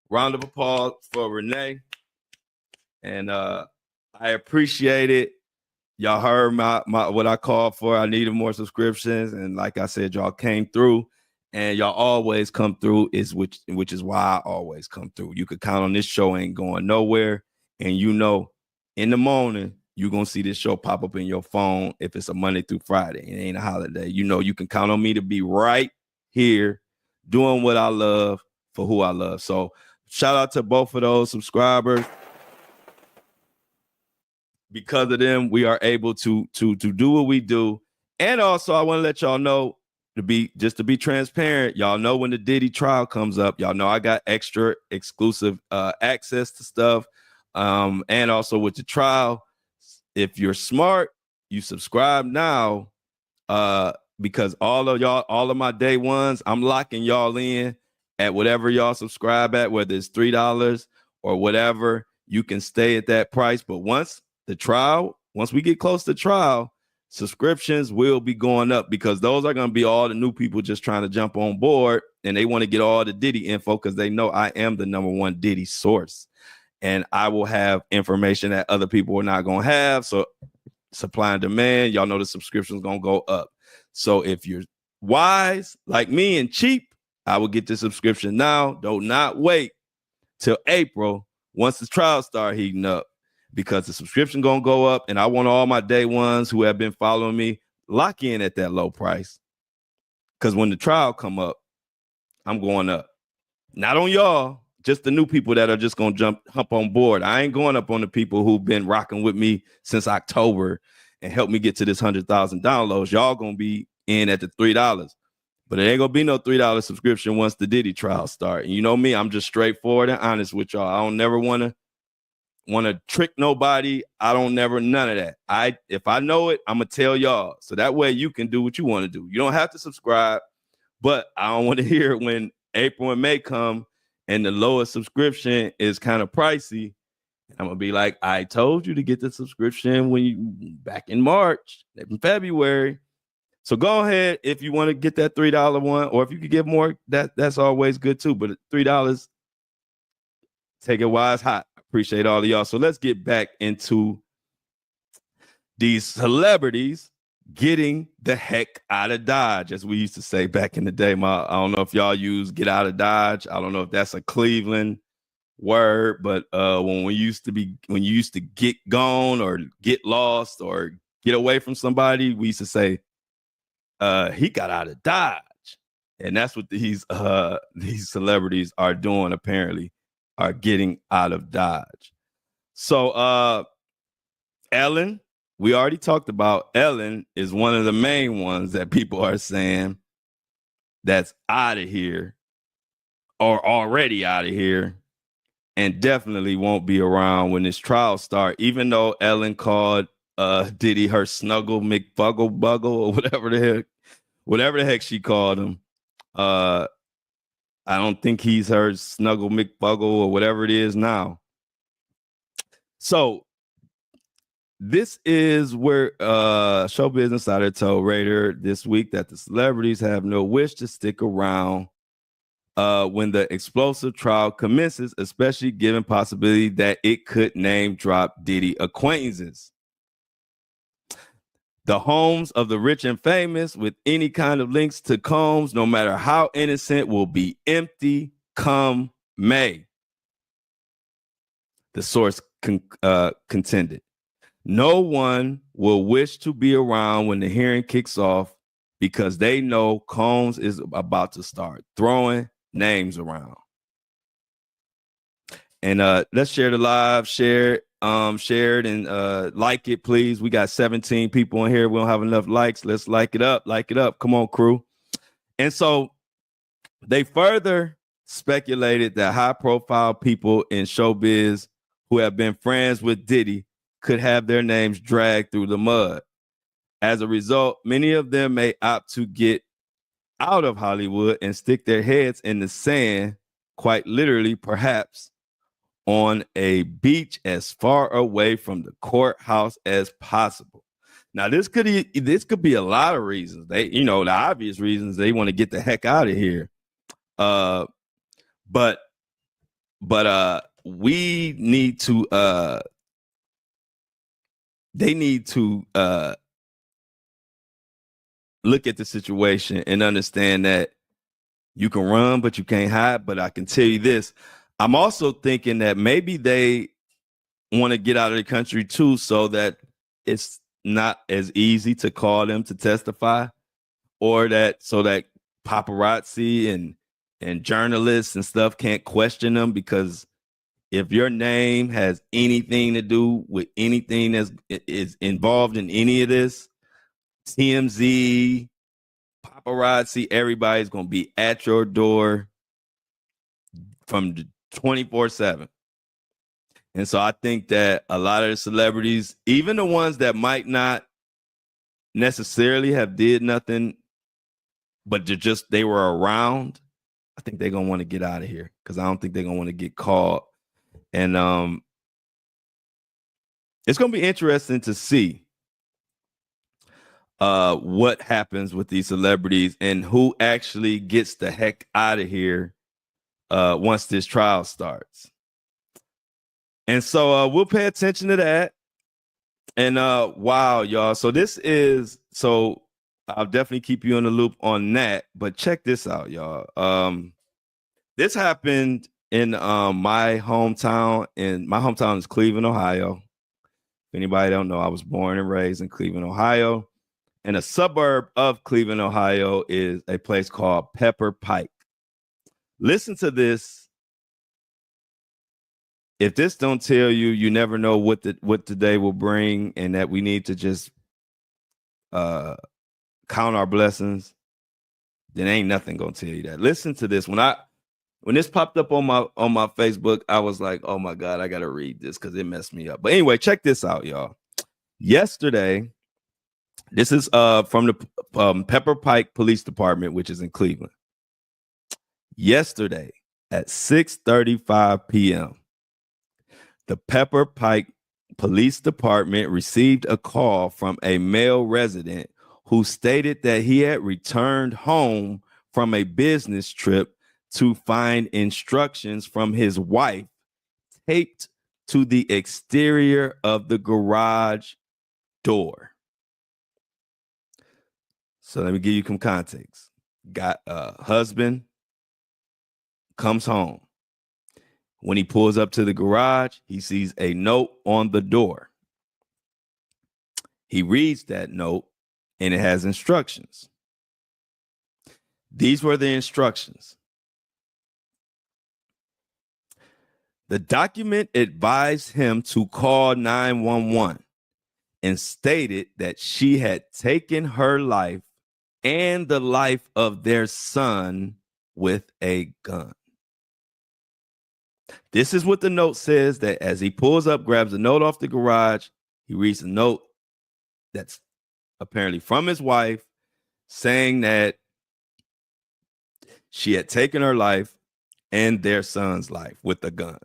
Round of applause for Renee. And I appreciate it. Y'all heard my what I called for. I needed more subscriptions, and like I said, y'all came through. And y'all always come through, which is why I always come through. You could count on this show ain't going nowhere. And you know, in the morning, you're going to see this show pop up in your phone if it's a Monday through Friday. It ain't a holiday. You know, you can count on me to be right here doing what I love for who I love. So shout out to both of those subscribers. Because of them, we are able to do what we do. And also, I want to let y'all know, to be transparent, y'all know when the Diddy trial comes up, y'all know I got extra exclusive access to stuff. And also with the trial, if you're smart, you subscribe now, because all of my day ones, I'm locking y'all in at whatever y'all subscribe at, whether it's $3 or whatever, you can stay at that price. But once we get close to trial, subscriptions will be going up, because those are going to be all the new people just trying to jump on board, and they want to get all the Diddy info because they know I am the number one Diddy source, and I will have information that other people are not going to have. So supply and demand, y'all know the subscription is going to go up. So if you're wise like me and cheap, I will get the subscription now. Do not wait till April once the trial start heating up, because the subscription going to go up, and I want all my day ones who have been following me lock in at that low price, because when the trial come up, I'm going up. Not on y'all, just the new people that are just going to hop on board. I ain't going up on the people who've been rocking with me since October and helped me get to this 100,000 downloads. Y'all going to be in at the $3. But it ain't going to be no $3 subscription once the Diddy trial start. And you know me, I'm just straightforward and honest with y'all. I don't never want to trick nobody. I don't never, none of that. If I know it, I'm gonna tell y'all, so that way you can do what you want to do. You don't have to subscribe, but I don't want to hear it when April and May come and the lowest subscription is kind of pricey. I'm gonna be like, I told you to get the subscription back in March, in February. So go ahead if you want to get that $3 one, or if you could get more, that's always good too. But $3, take it while it's hot. Appreciate all of y'all. So let's get back into these celebrities getting the heck out of Dodge, as we used to say back in the day. I don't know if y'all use get out of Dodge. I don't know if that's a Cleveland word, but when you used to get gone or get lost or get away from somebody, we used to say, he got out of Dodge. And that's what these celebrities are doing, apparently, are getting out of Dodge. So Ellen, we already talked about Ellen is one of the main ones that people are saying that's out of here or already out of here and definitely won't be around when this trial starts, even though Ellen called Diddy her Snuggle McBuggle Buggle or whatever the heck she called him. I don't think he's her Snuggle McBuggle or whatever it is now. So this is where Showbiz Insider told Raider this week that the celebrities have no wish to stick around when the explosive trial commences, especially given possibility that it could name drop Diddy acquaintances. The homes of the rich and famous with any kind of links to Combs, no matter how innocent, will be empty come May. The source contended. No one will wish to be around when the hearing kicks off because they know Combs is about to start throwing names around. And let's share the live, share it and like it, please. We got 17 people in here. We don't have enough likes. Let's like it up. Come on, crew. And so they further speculated that high-profile people in showbiz who have been friends with Diddy could have their names dragged through the mud. As a result, many of them may opt to get out of Hollywood and stick their heads in the sand, quite literally, perhaps, on a beach as far away from the courthouse as possible. Now, this could be a lot of reasons. They, the obvious reasons they want to get the heck out of here. But we need to they need to look at the situation and understand that you can run, but you can't hide. But I can tell you this. I'm also thinking that maybe they want to get out of the country too, so that it's not as easy to call them to testify, or so that paparazzi and journalists and stuff can't question them, because if your name has anything to do with anything that is involved in any of this, TMZ, paparazzi, everybody's going to be at your door from 24/7. And so I think that a lot of the celebrities, even the ones that might not necessarily have did nothing, but they were around, I think they're going to want to get out of here, because I don't think they're going to want to get caught. And it's going to be interesting to see what happens with these celebrities and who actually gets the heck out of here once this trial starts. And so we'll pay attention to that. And wow, y'all. So I'll definitely keep you in the loop on that. But check this out, y'all. This happened in my hometown, and my hometown is Cleveland, Ohio. If anybody don't know, I was born and raised in Cleveland, Ohio. And a suburb of Cleveland, Ohio is a place called Pepper Pike. Listen to this. If this don't tell you, you never know what today will bring, and that we need to just count our blessings, then ain't nothing gonna tell you that. Listen to this. When this popped up on my Facebook, I was like, oh my God, I gotta read this because it messed me up. But anyway, check this out, y'all. Yesterday, this is from the Pepper Pike Police Department, which is in Cleveland. Yesterday at 6:35 p.m., the Pepper Pike Police Department received a call from a male resident who stated that he had returned home from a business trip to find instructions from his wife taped to the exterior of the garage door. So let me give you some context. Got a husband, comes home. When he pulls up to the garage, he sees a note on the door. He reads that note, and it has instructions. These were the instructions. The document advised him to call 911 and stated that she had taken her life and the life of their son with a gun. This is what the note says, that as he pulls up, grabs a note off the garage, he reads a note that's apparently from his wife saying that she had taken her life and their son's life with a gun.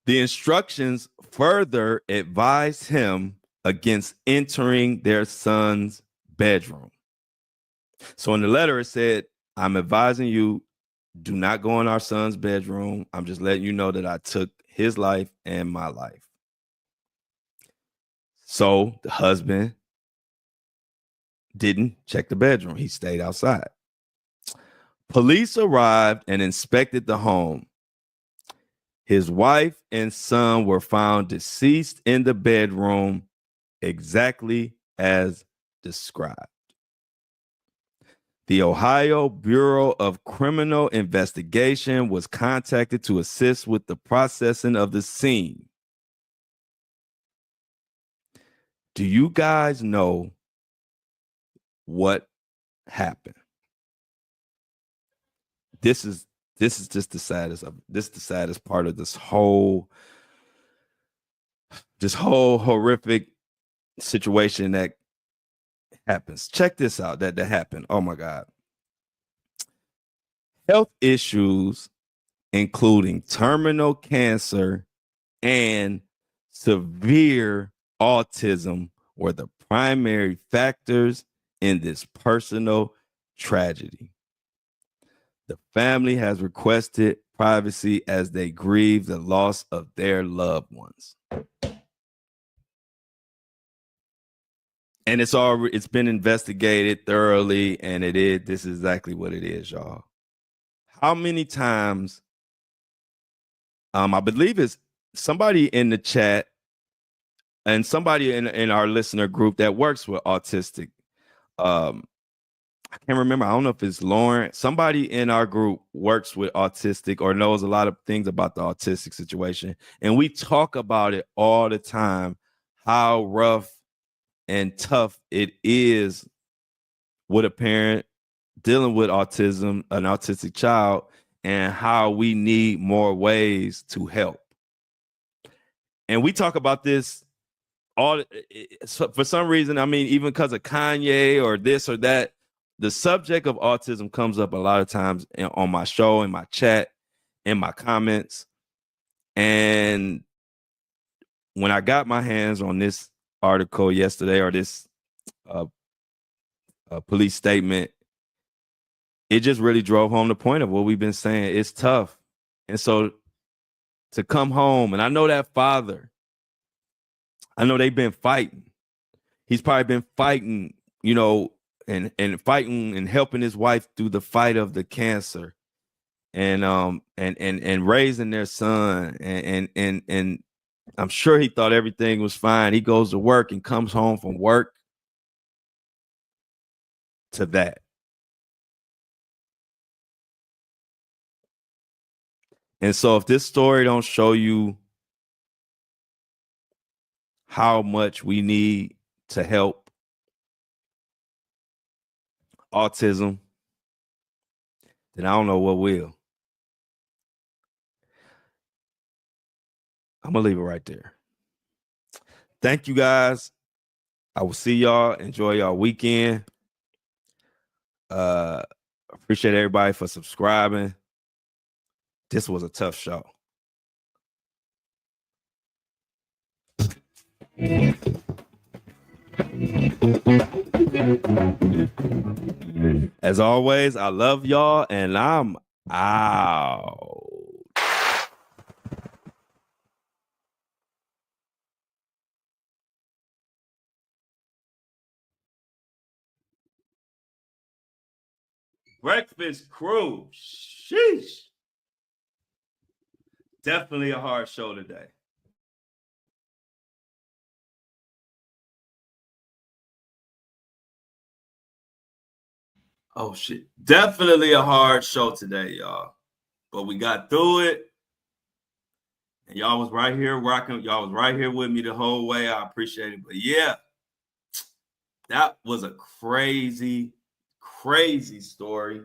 The instructions further advised him against entering their son's bedroom. So in the letter, it said, I'm advising you, do not go in our son's bedroom. I'm just letting you know that I took his life and my life. So the husband didn't check the bedroom. He stayed outside. Police arrived and inspected the home. His wife and son were found deceased in the bedroom, exactly as described. The Ohio Bureau of Criminal Investigation was contacted to assist with the processing of the scene. Do you guys know what happened? This is just the saddest of this is the saddest part of this whole horrific situation that happens. Check this out, that happened. Oh my God. Health issues, including terminal cancer and severe autism, were the primary factors in this personal tragedy. The family has requested privacy as they grieve the loss of their loved ones. And it's been investigated thoroughly, and this is exactly what it is, y'all. How many times, I believe it's somebody in the chat and somebody in our listener group that works with autistic. I can't remember. I don't know if it's Lauren. Somebody in our group works with autistic or knows a lot of things about the autistic situation. And we talk about it all the time, how rough and tough it is with a parent dealing with autism, an autistic child, and how we need more ways to help. And we talk about this all for some reason. I mean, even because of Kanye or this or that, the subject of autism comes up a lot of times on my show, in my chat, in my comments. And when I got my hands on this article yesterday, or this police statement, it just really drove home the point of what we've been saying. It's tough. And so to come home, and I know that father, I know they've been fighting. He's probably been fighting, and fighting and helping his wife through the fight of the cancer, and raising their son, and I'm sure he thought everything was fine. He goes to work and comes home from work to that. And so if this story don't show you how much we need to help autism, then I don't know what will. I'm gonna leave it right there. Thank you guys. I will see y'all. Enjoy y'all weekend. Appreciate everybody for subscribing. This was a tough show. As always, I love y'all, and I'm out. Breakfast crew. Sheesh. Definitely a hard show today. Oh shit. Definitely a hard show today, y'all. But we got through it. And y'all was right here rocking. Y'all was right here with me the whole way. I appreciate it. But yeah, that was a crazy, crazy story.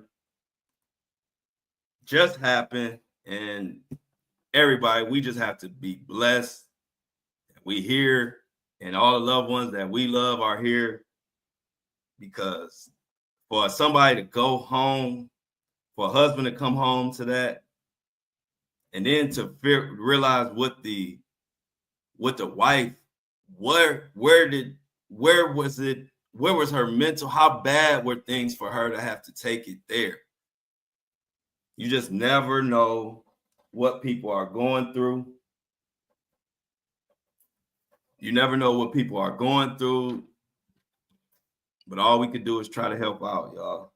Just happened. And everybody, we just have to be blessed. We here, and all the loved ones that we love are here, because for somebody to go home, for a husband to come home to that, and then to realize what the wife, where was her mental, how bad were things for her to have to take it there? You just never know what people are going through. You never know what people are going through, but all we could do is try to help out, y'all.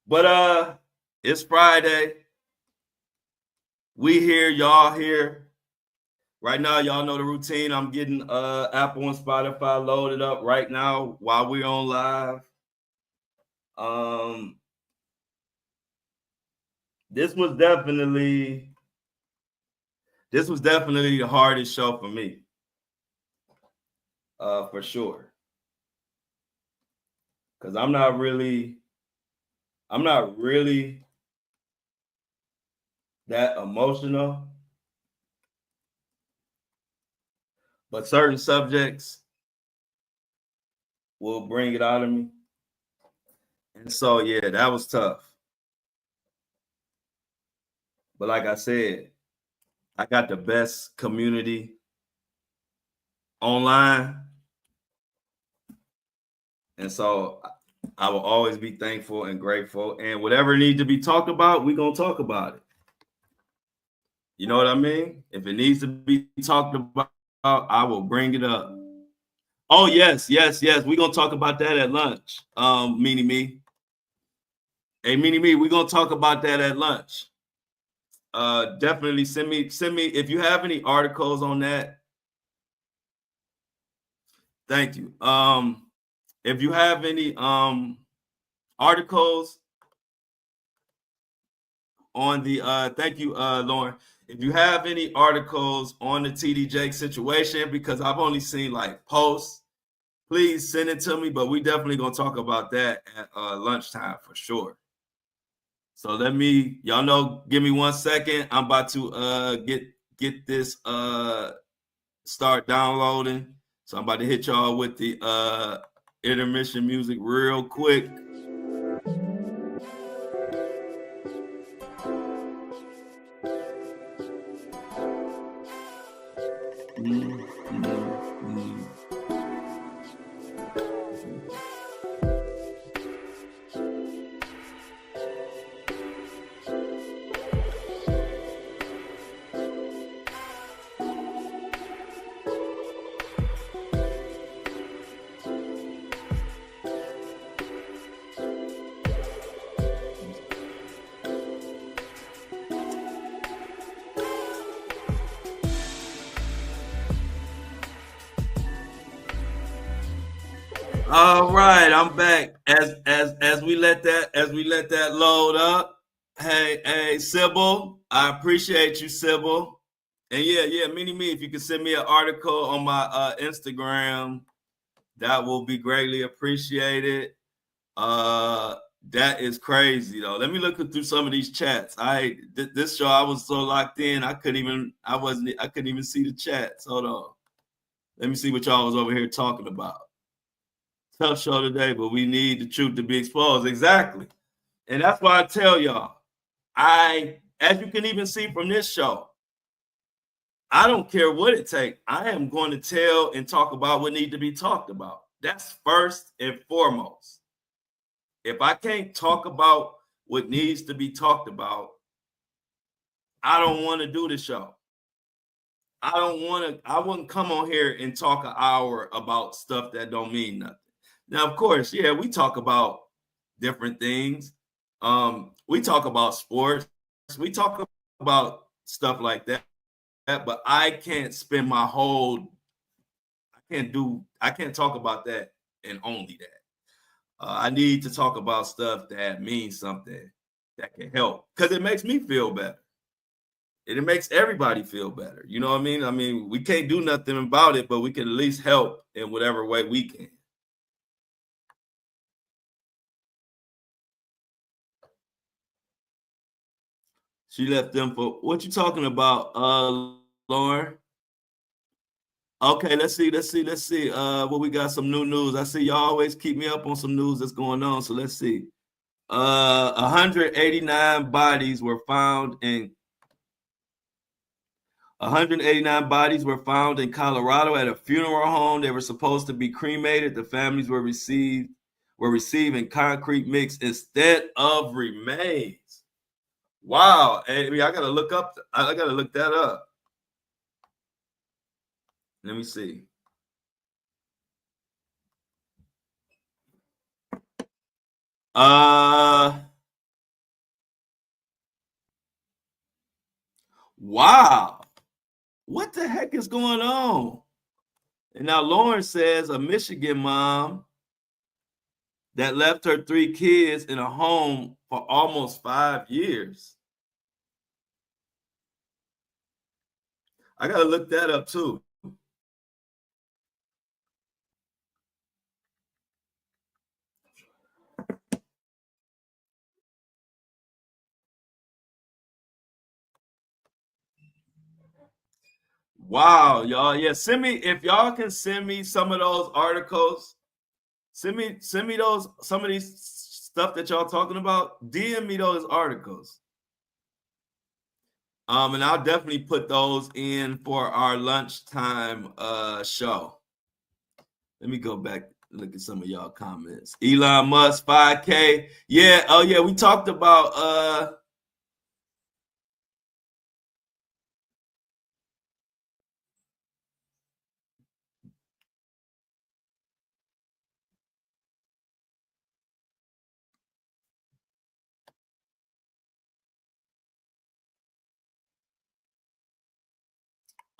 But it's Friday. We here, y'all here. Right now, y'all know the routine. I'm getting Apple and Spotify loaded up right now while we're on live. This was definitely the hardest show for me. For sure. Because I'm not really that emotional. But certain subjects will bring it out of me. And so, yeah, that was tough. But like I said, I got the best community online. And so I will always be thankful and grateful. And whatever needs to be talked about, we're going to talk about it. You know what I mean? If it needs to be talked about, I will bring it up. Oh, yes. We're going to talk about that at lunch. Meanie Me. Hey, Meanie Me, we're going to talk about that at lunch. Definitely send me if you have any articles on that. Thank you. If you have any articles on the thank you, Lauren. If you have any articles on the TD Jake situation, because I've only seen like posts, please send it to me. But we definitely gonna talk about that at lunchtime for sure. So y'all know, give me 1 second. I'm about to get this start downloading. So I'm about to hit y'all with the intermission music real quick. All right, I'm back. As we let that load up. Hey, Sybil, I appreciate you, Sybil. And yeah, Mini Me, if you can send me an article on my Instagram, that will be greatly appreciated. That is crazy though. Let me look through some of these chats. This show I was so locked in, I couldn't even see the chats. Hold on. Let me see what y'all was over here talking about. Tough show today, but we need the truth to be exposed. Exactly. And that's why I tell y'all, as you can even see from this show, I don't care what it takes. I am going to tell and talk about what needs to be talked about. That's first and foremost. If I can't talk about what needs to be talked about, I don't want to do the show. I wouldn't come on here and talk an hour about stuff that don't mean nothing. Now, of course, yeah, we talk about different things. We talk about sports, we talk about stuff like that, but I can't spend my whole I can't talk about that and only that. I need to talk about stuff that means something that can help because it makes me feel better. And it makes everybody feel better. You know what I mean? I mean, we can't do nothing about it, but we can at least help in whatever way we can. She left them for what you talking about, Lauren? Okay, let's see. Well, we got some new news. I see y'all always keep me up on some news that's going on. So let's see. 189 bodies were found in 189 bodies were found in Colorado at a funeral home. They were supposed to be cremated. The families were receiving concrete mix instead of remains. Wow. Hey, I gotta look that up. Let me see. Wow. What the heck is going on? And now Lauren says a Michigan mom that left her 3 kids in a home for almost 5 years. I gotta look that up too. Wow, y'all. Yeah, send me if y'all can send me some of those articles. Send me those some of these stuff that y'all talking about. DM me those articles. And I'll definitely put those in for our lunchtime show. Let me go back and look at some of y'all comments. Elon Musk 5K. Yeah, oh yeah, we talked about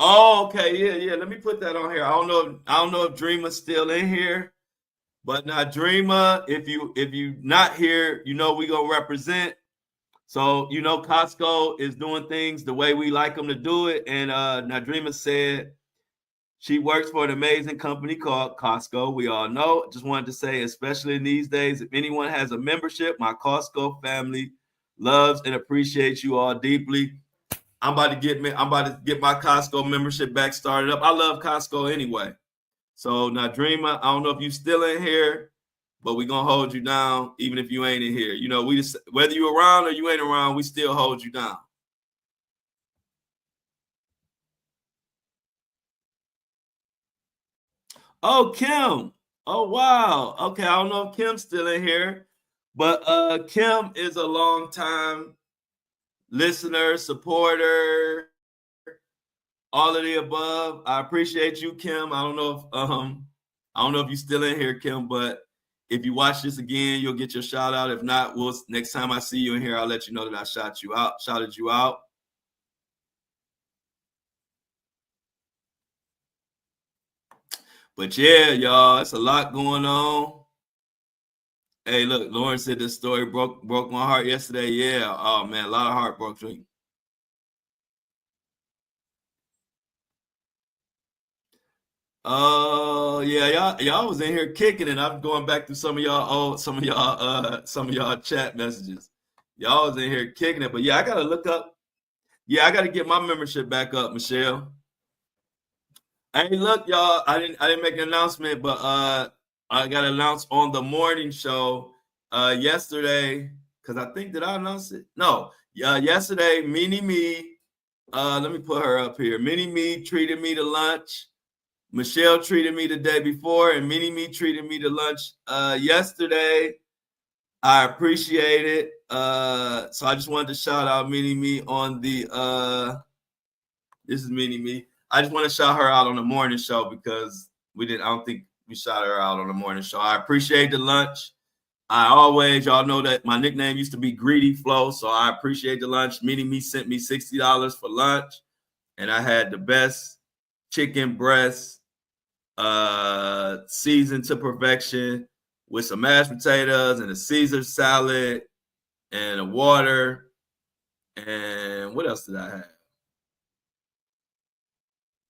oh, okay, yeah. Let me put that on here. I don't know if Dreamer's still in here, but now Dreamer, if you not here, you know we gonna represent. So you know Costco is doing things the way we like them to do it, and Nadrima said she works for an amazing company called Costco. We all know. Just wanted to say, especially in these days, if anyone has a membership, my Costco family loves and appreciates you all deeply. I'm about to get my Costco membership back started up. I love Costco anyway. So now, Dreamer, I don't know if you still in here, but we're gonna hold you down even if you ain't in here. You know, we just whether you around or you ain't around, we still hold you down. Oh, Kim. Oh, wow. Okay, I don't know if Kim's still in here, but Kim is a long time listener, supporter, all of the above. I appreciate you, Kim. I don't know if you're still in here, Kim, but if you watch this again, you'll get your shout out. If not, next time I see you in here, I'll let you know that I shouted you out. But yeah, y'all, it's a lot going on. Hey, look, Lauren said this story broke my heart yesterday. Yeah, oh man, a lot of heart broke. Oh yeah, y'all was in here kicking it. I'm going back through some of y'all chat messages. Y'all was in here kicking it, but yeah, I gotta look up. Yeah, I gotta get my membership back up, Michelle. Hey, look, y'all, I didn't make an announcement, but I got announced on the morning show yesterday because I think did I announce it? No, yesterday, Mini Me. Let me put her up here. Mini Me treated me to lunch. Michelle treated me the day before, and Mini Me treated me to lunch yesterday. I appreciate it. So I just wanted to shout out Mini Me on the this is Mini Me. I just want to shout her out on the morning show because I don't think we shot her out on the morning show. I appreciate the lunch. y'all know that my nickname used to be Greedy Flow, so I appreciate the lunch. Meaning Me sent me $60 for lunch, and I had the best chicken breast, seasoned to perfection, with some mashed potatoes and a Caesar salad and a water. And what else did I have?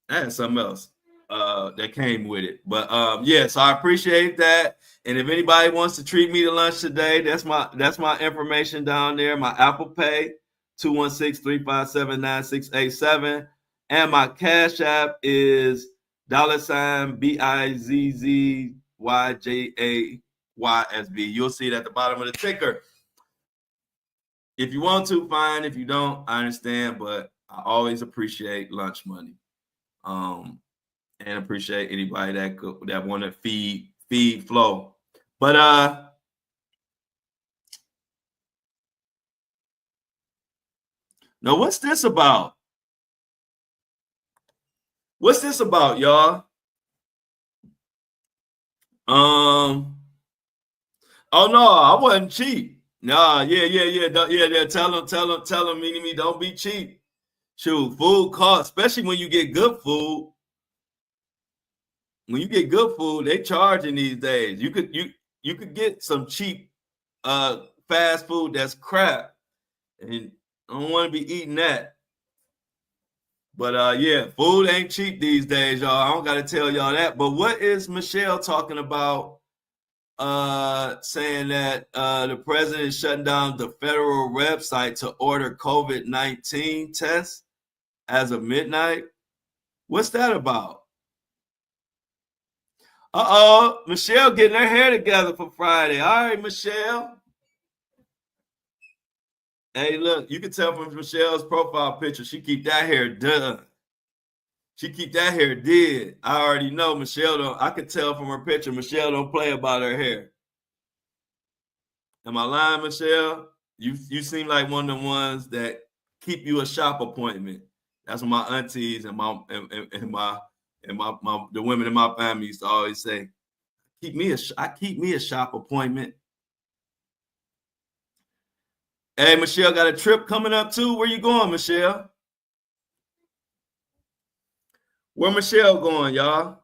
I had something else that came with it. But yeah, so I appreciate that. And if anybody wants to treat me to lunch today, that's my information down there. My Apple Pay, 216-357-9687. And my Cash App is $BIZZYJAYSB. You'll see it at the bottom of the ticker. If you want to, fine. If you don't, I understand. But I always appreciate lunch money. And appreciate anybody that want to feed Flow. But now what's this about? What's this about, y'all? Oh no, I wasn't cheap. Nah, yeah. Tell them, me, don't be cheap. Shoot, food costs, especially when you get good food. When you get good food, they charging these days. You could get some cheap fast food that's crap, and I don't want to be eating that. But yeah, food ain't cheap these days, y'all. I don't got to tell y'all that. But what is Michelle talking about? Saying that the president is shutting down the federal website to order COVID-19 tests as of midnight. What's that about? Michelle getting her hair together for Friday. All right, Michelle. Hey, look, you can tell from Michelle's profile picture, she keep that hair done. She keep that hair did. I already know Michelle don't. I could tell from her picture, Michelle don't play about her hair. Am I lying, Michelle? You seem like one of the ones that keep you a shop appointment. That's what my aunties and the women in my family used to always say. I keep me a shop appointment. Hey, Michelle got a trip coming up too. Where you going, Michelle? Where Michelle going, y'all?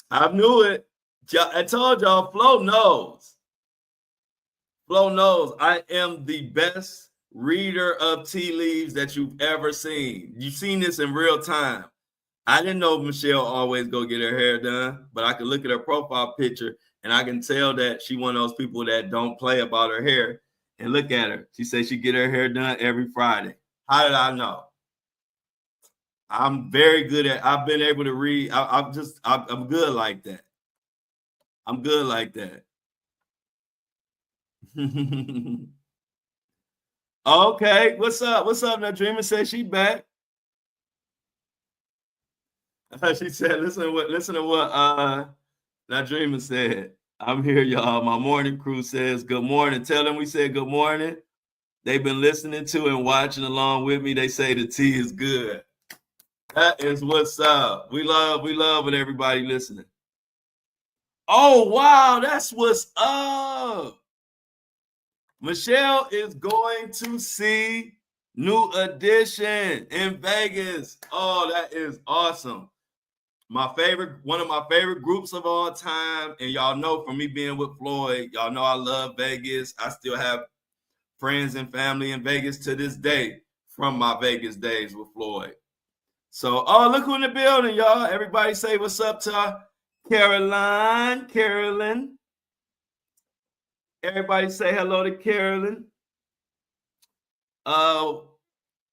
I knew it. I told y'all, Flo knows. Flo knows I am the best reader of tea leaves that you've ever seen. You've seen this in real time. I didn't know Michelle always go get her hair done, but I can look at her profile picture and I can tell that she one of those people that don't play about her hair. And look at her. She says she get her hair done every Friday. How did I know? I'm very good at. I've been able to read. I'm good like that. I'm good like that. Okay, what's up? What's up? Now Dreamer says she back. She said, listen to what now Dreamer said. I'm here, y'all. My morning crew says good morning. Tell them we said good morning. They've been listening to and watching along with me. They say the tea is good. That is what's up. We love when everybody listening. Oh wow, that's what's up. Michelle is going to see New Edition in Vegas. Oh, that is awesome. One of my favorite groups of all time. And y'all know from me being with Floyd, y'all know I love Vegas. I still have friends and family in Vegas to this day from my Vegas days with Floyd. So, look who in the building, y'all. Everybody say what's up to Carolyn. Everybody say hello to Carolyn.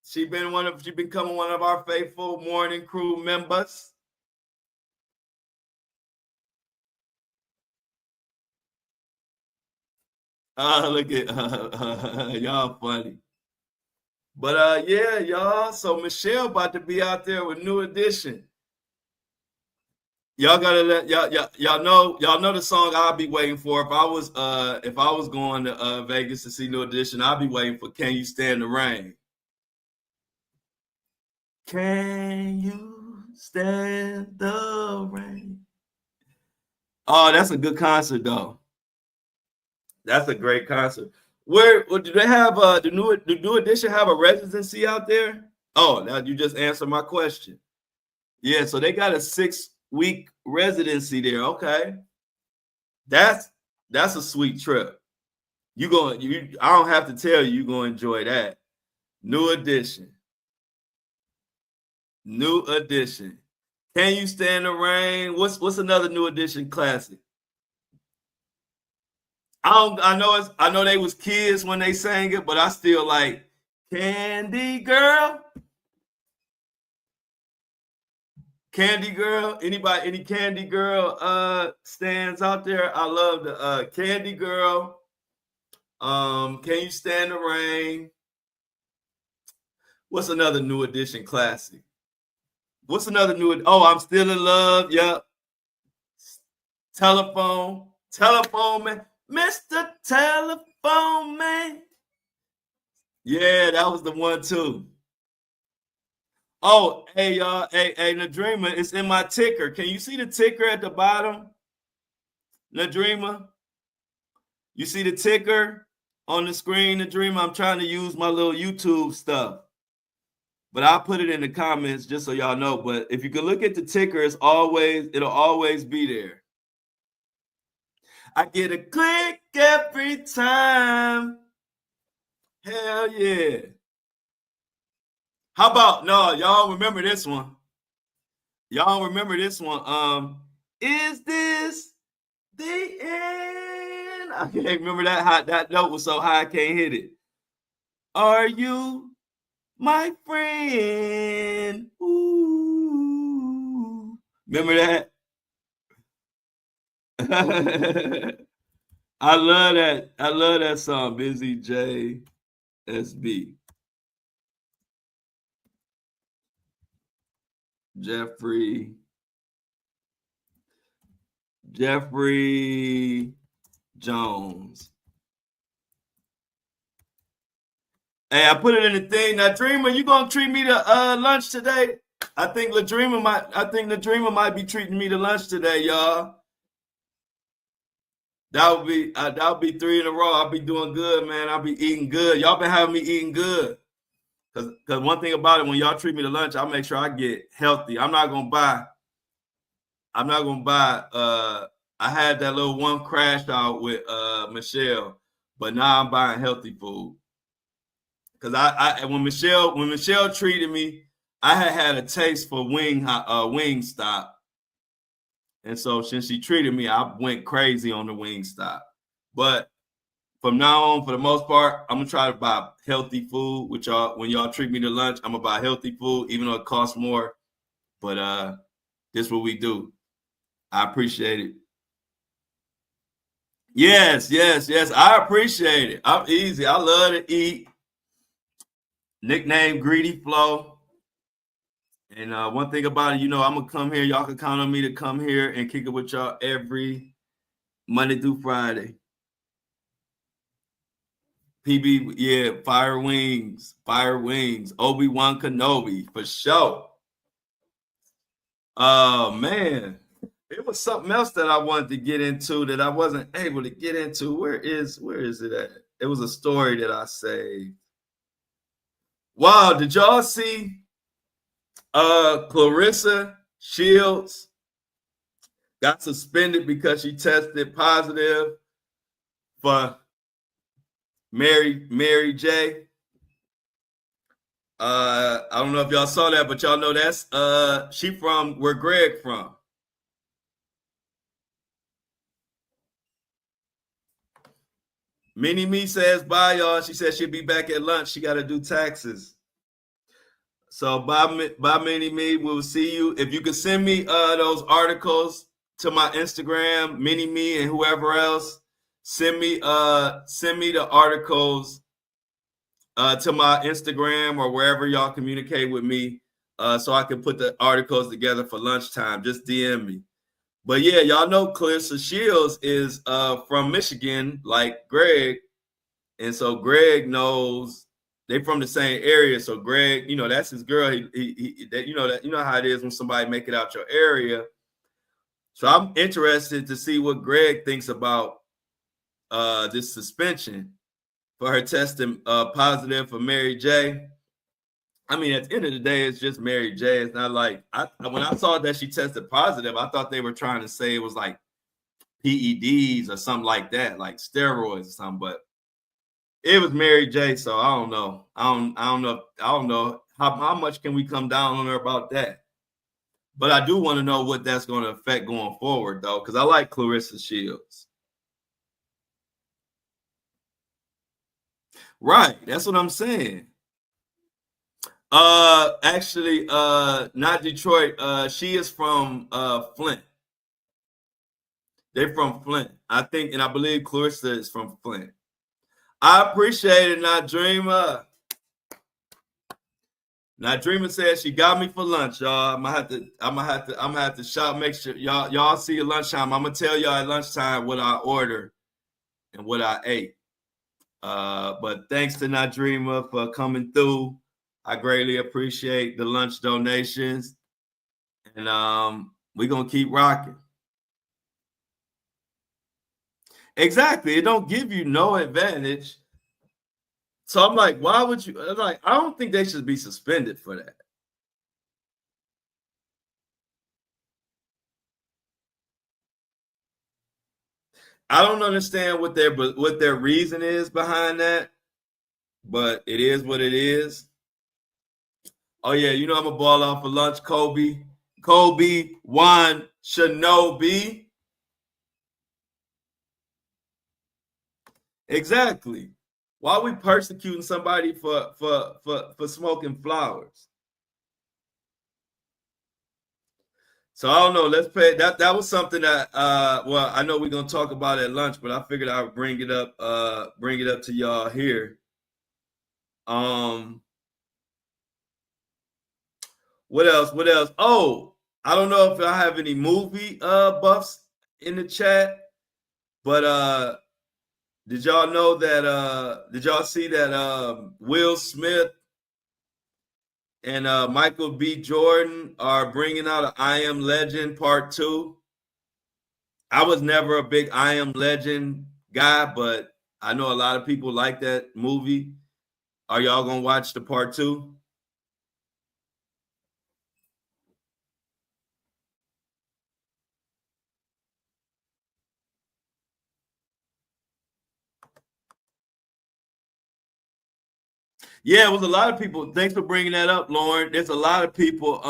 She becoming one of our faithful morning crew members. Look at y'all funny. But yeah, y'all. So Michelle about to be out there with New Edition. Y'all gotta let y'all know the song I'll be waiting for. If I was going to Vegas to see New Edition, I'll be waiting for Can You Stand the Rain? Can you stand the rain. Oh, that's a good concert, though. That's a great concert. Where do they have the new edition have a residency out there? Oh, now you just answered my question. Yeah, so they got a 6-week residency there. Okay, that's a sweet trip. I don't have to tell you, you're gonna enjoy that. New edition. New edition. Can you stand the rain? What's another new edition classic? I know they was kids when they sang it, but I still like Candy Girl. Candy Girl. Anybody, any Candy Girl stands out there? I love the Candy Girl. Can you stand the rain? What's another new edition classic? What's another new? Oh, I'm still in love. Yep. Telephone man. Mr. Telephone Man. Yeah, that was the one too. Oh, hey, y'all. Hey, Nadreema, it's in my ticker. Can you see the ticker at the bottom? Nadreema? You see the ticker on the screen, Nadreema? I'm trying to use my little YouTube stuff. But I'll put it in the comments just so y'all know. But if you can look at the ticker, it'll always be there. I get a click every time. Hell yeah. How about, no, y'all remember this one? Y'all remember this one? Is this the end? I can't remember that note was so high I can't hit it. Are you my friend? Ooh. Remember that? I love that song, Busy JSB. Jeffrey Jones. Hey, I put it in the thing. Now, Dreamer, you gonna treat me to lunch today? I think Ladreema might be treating me to lunch today, y'all. That would be 3 in a row. I'll be doing good, man. I'll be eating good. Y'all been having me eating good. Cause one thing about it, when y'all treat me to lunch, I'll make sure I get healthy. I'm not gonna buy. I had that little one crash out with Michelle, but now I'm buying healthy food. Cause when Michelle treated me, I had a taste for Wingstop. And so since she treated me, I went crazy on the Wingstop. But from now on, for the most part, I'm gonna try to buy healthy food with y'all. When y'all treat me to lunch, I'm gonna buy healthy food, even though it costs more. But this is what we do. I appreciate it. Yes. I appreciate it. I'm easy. I love to eat. Nickname Greedy Flow. And one thing about it, I'm gonna come here. Y'all can count on me to come here and kick it with y'all every Monday through Friday. PB, yeah, Fire Wings, Obi-Wan Kenobi, for sure. Oh, man. It was something else that I wanted to get into that I wasn't able to get into. Where is it at? It was a story that I saved. Wow, did y'all see Clarissa Shields got suspended because she tested positive for Mary J. I don't know if y'all saw that, but y'all know that's she from where Greg from. Mini Me says bye, y'all. She says she'll be back at lunch. She got to do taxes. So bye, Mini Me. We'll see you. If you could send me those articles to my Instagram, Mini Me and whoever else, send me the articles to my Instagram or wherever y'all communicate with me, so I can put the articles together for lunchtime. Just DM me. But yeah, y'all know Clarissa Shields is from Michigan, like Greg, and so Greg knows they from the same area. So Greg, that's his girl. That how it is when somebody make it out your area. So I'm interested to see what Greg thinks about this suspension for her testing positive for Mary J. I mean, at the end of the day, it's just Mary J. It's not like when I saw that she tested positive, I thought they were trying to say it was like PEDs or something like that, like steroids or something. But it was Mary J. So I don't know. I don't know how much can we come down on her about that. But I do want to know what that's going to affect going forward, though, because I like Clarissa Shields. Right, that's what I'm saying. Actually, not Detroit. She is from Flint. They're from Flint, I think, and I believe Clarissa is from Flint. I appreciate it, Not Dreamer. Not Dreamer said she got me for lunch, y'all. I'm gonna have to shop. Make sure y'all see at lunchtime. I'm gonna tell y'all at lunchtime what I ordered and what I ate. But thanks to Not Dreamer for coming through. I greatly appreciate the lunch donations, and we're gonna keep rocking. Exactly, it don't give you no advantage. So I'm like, why would you? I don't think they should be suspended for that. I don't understand what their reason is behind that, but it is what it is. Oh yeah, I'm a ball off for lunch, Kobe. Kobe One Shinobi. Exactly. Why are we persecuting somebody for smoking flowers? So I don't know. Let's pay that. That was something that well, I know we're gonna talk about at lunch, but I figured I would bring it up to y'all here. What else? What else? Oh, I don't know if I have any movie buffs in the chat, but did y'all know that did y'all see that Will Smith and Michael B. Jordan are bringing out an I Am Legend Part 2? I was never a big I Am Legend guy, but I know a lot of people like that movie. Are y'all gonna watch the Part 2? Yeah, it was a lot of people. Thanks for bringing that up, Lauren. There's a lot of people.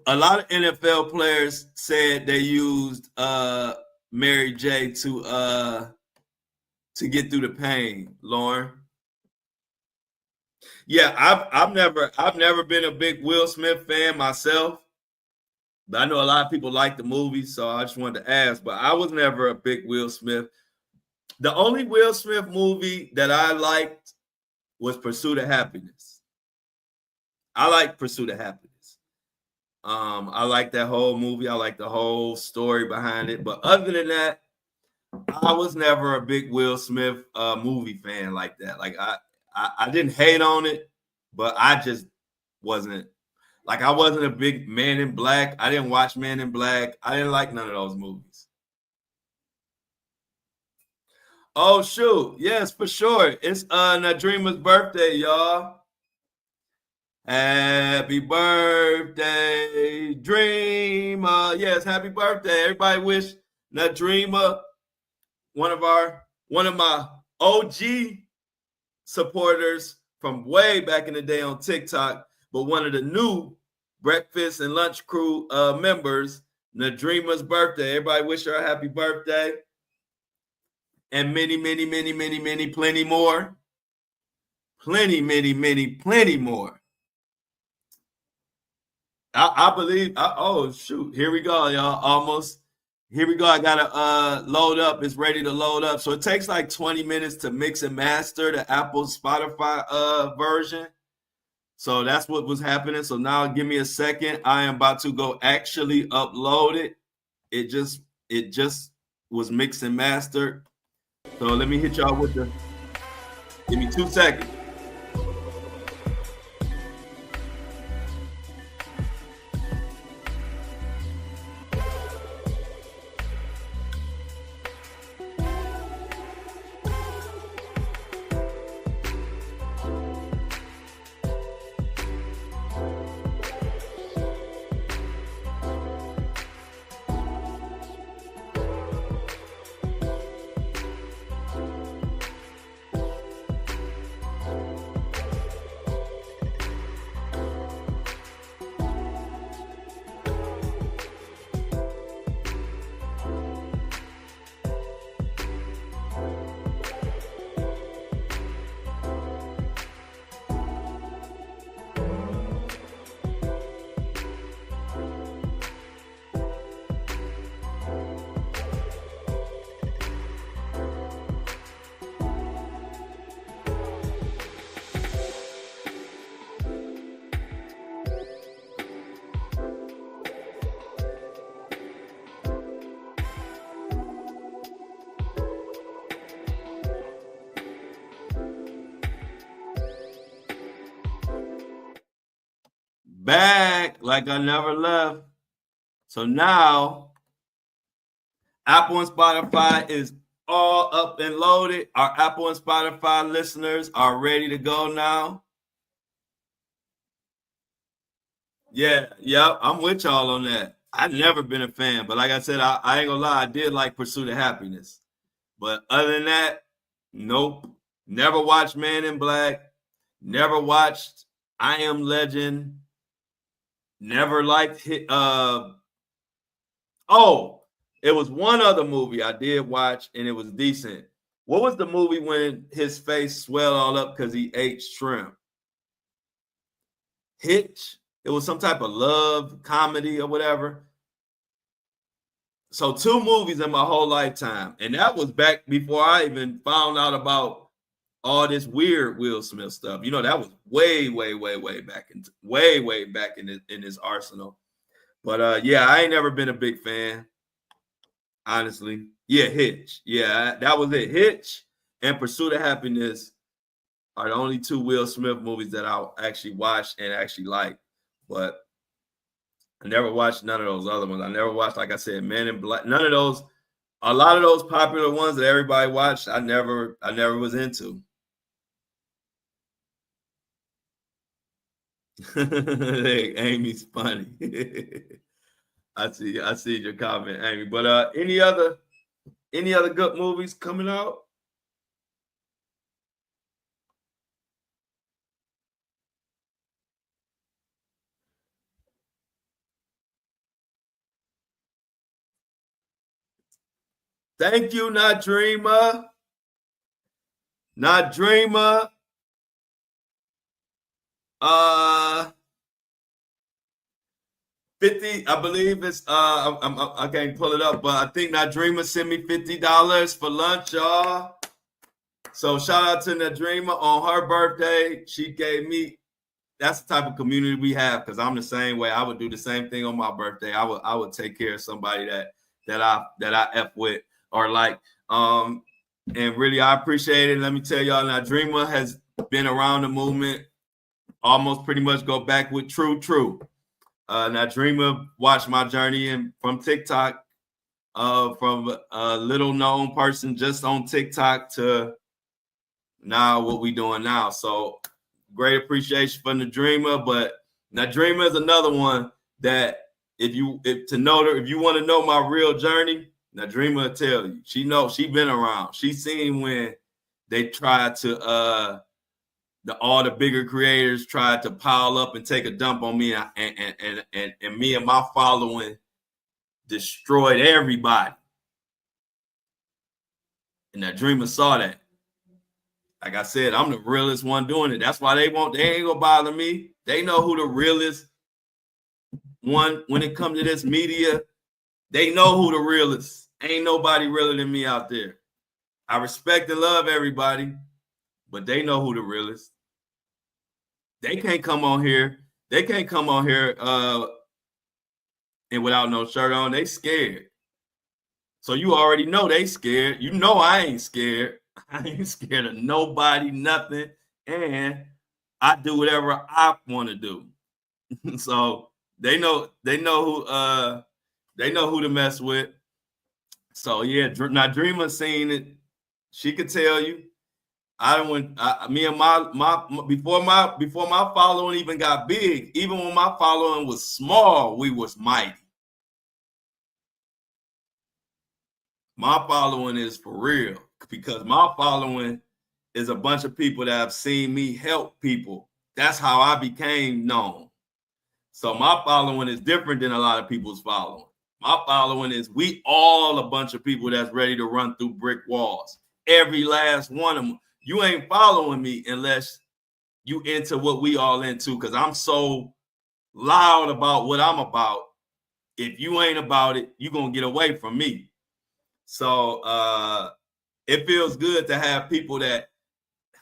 A lot of NFL players said they used Mary J to get through the pain, Lauren. Yeah, I've never been a big Will Smith fan myself, but I know a lot of people like the movie, so I just wanted to ask. But I was never a big Will Smith. The only Will Smith movie that I liked was Pursuit of Happiness. I like Pursuit of Happiness. I like that whole movie. I like the whole story behind it. But other than that, I was never a big Will Smith movie fan like that. Like I didn't hate on it, but I just wasn't like I wasn't a big Man in Black. I didn't watch Man in Black. I didn't like none of those movies. Oh shoot, yes, for sure. It's Nadrima's birthday, y'all. Happy birthday, Dreamer. Yes, happy birthday. Everybody wish Nadrima, one of my OG supporters from way back in the day on TikTok, but one of the new Breakfast and Lunch Crew members, Nadrima's birthday. Everybody wish her a happy birthday. And many, many, many, many, many, plenty more. Plenty, many, many, plenty more. I believe. Oh shoot! Here we go, y'all. Almost. Here we go. I gotta load up. It's ready to load up. So it takes like 20 minutes to mix and master the Apple Spotify version. So that's what was happening. So now give me a second. I am about to go actually upload it. It just was mixed and mastered. So let me hit y'all with the Give me 2 seconds. Back like I never left. So now Apple and Spotify is all up and loaded. Our Apple and Spotify listeners are ready to go now. Yeah, I'm with y'all on that. I've never been a fan, but like I said, I ain't gonna lie, I did like Pursuit of Happiness. But other than that, nope. Never watched Man in Black. Never watched I Am Legend. Never liked it was one other movie I did watch and it was decent. What was the movie when his face swelled all up because he ate shrimp? Hitch. It was some type of love comedy or whatever. So 2 movies in my whole lifetime. And that was back before I even found out about all this weird Will Smith stuff. You know, that was way back in his arsenal. But yeah, I ain't never been a big fan, honestly. Yeah, Hitch. Yeah, that was it. Hitch and Pursuit of Happiness are the only 2 Will Smith movies that I actually watched and actually liked. But I never watched none of those other ones. I never watched, like I said, Men in Black. None of those. A lot of those popular ones that everybody watched, I never was into. Hey, Amy's funny. I see your comment, Amy. But any other good movies coming out? Thank you, Not Dreamer. Not Dreamer. 50, I believe it's I can't pull it up, but I think Not Dreamer sent me $50 for lunch, y'all. So shout out to Not Dreamer on her birthday. She gave me, that's the type of community we have, because I'm the same way. I would do the same thing on my birthday. I would take care of somebody that I F with or like. And really I appreciate it. Let me tell y'all, Not Dreamer has been around the movement, almost pretty much go back with True. Now Dreamer watched my journey from TikTok, from a little known person just on TikTok to now what we doing now. So great appreciation for the Dreamer. But now Dreamer is another one that if you want to know my real journey, now Dreamer will tell you. She been around. She seen when they tried to all the bigger creators tried to pile up and take a dump on me, and me and my following destroyed everybody. And that Dreamer saw that. Like I said, I'm the realest one doing it. That's why they ain't gonna bother me. They know who the realest one when it comes to this media. They know who the realest. Ain't nobody realer than me out there. I respect and love everybody, but they know who the realest. They can't come on here. And without no shirt on. They scared. So you already know they scared. You know I ain't scared. I ain't scared of nobody, nothing, and I do whatever I want to do. So they know who to mess with. So yeah, now Dreamer seen it. She could tell you. Me and my before my following even got big. Even when my following was small, we was mighty. My following is for real because my following is a bunch of people that have seen me help people. That's how I became known. So my following is different than a lot of people's following. My following is we all a bunch of people that's ready to run through brick walls. Every last one of them. You ain't following me unless you into what we all into, because I'm so loud about what I'm about. If you ain't about it, you're gonna get away from me. So it feels good to have people that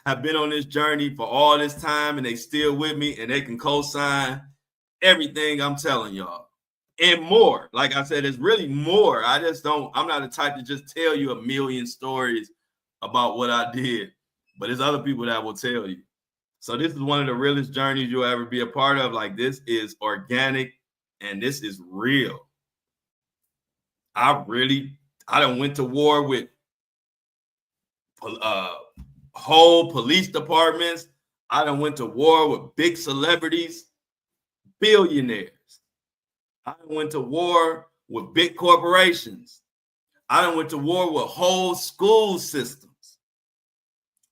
have been on this journey for all this time and they still with me and they can co-sign everything I'm telling y'all. And more. Like I said, it's really more. I'm not the type to just tell you a million stories about what I did, but there's other people that will tell you. So this is one of the realest journeys you'll ever be a part of. Like, this is organic and this is real. I done went to war with whole police departments. I done went to war with big celebrities, billionaires. I done went to war with big corporations. I done went to war with whole school systems.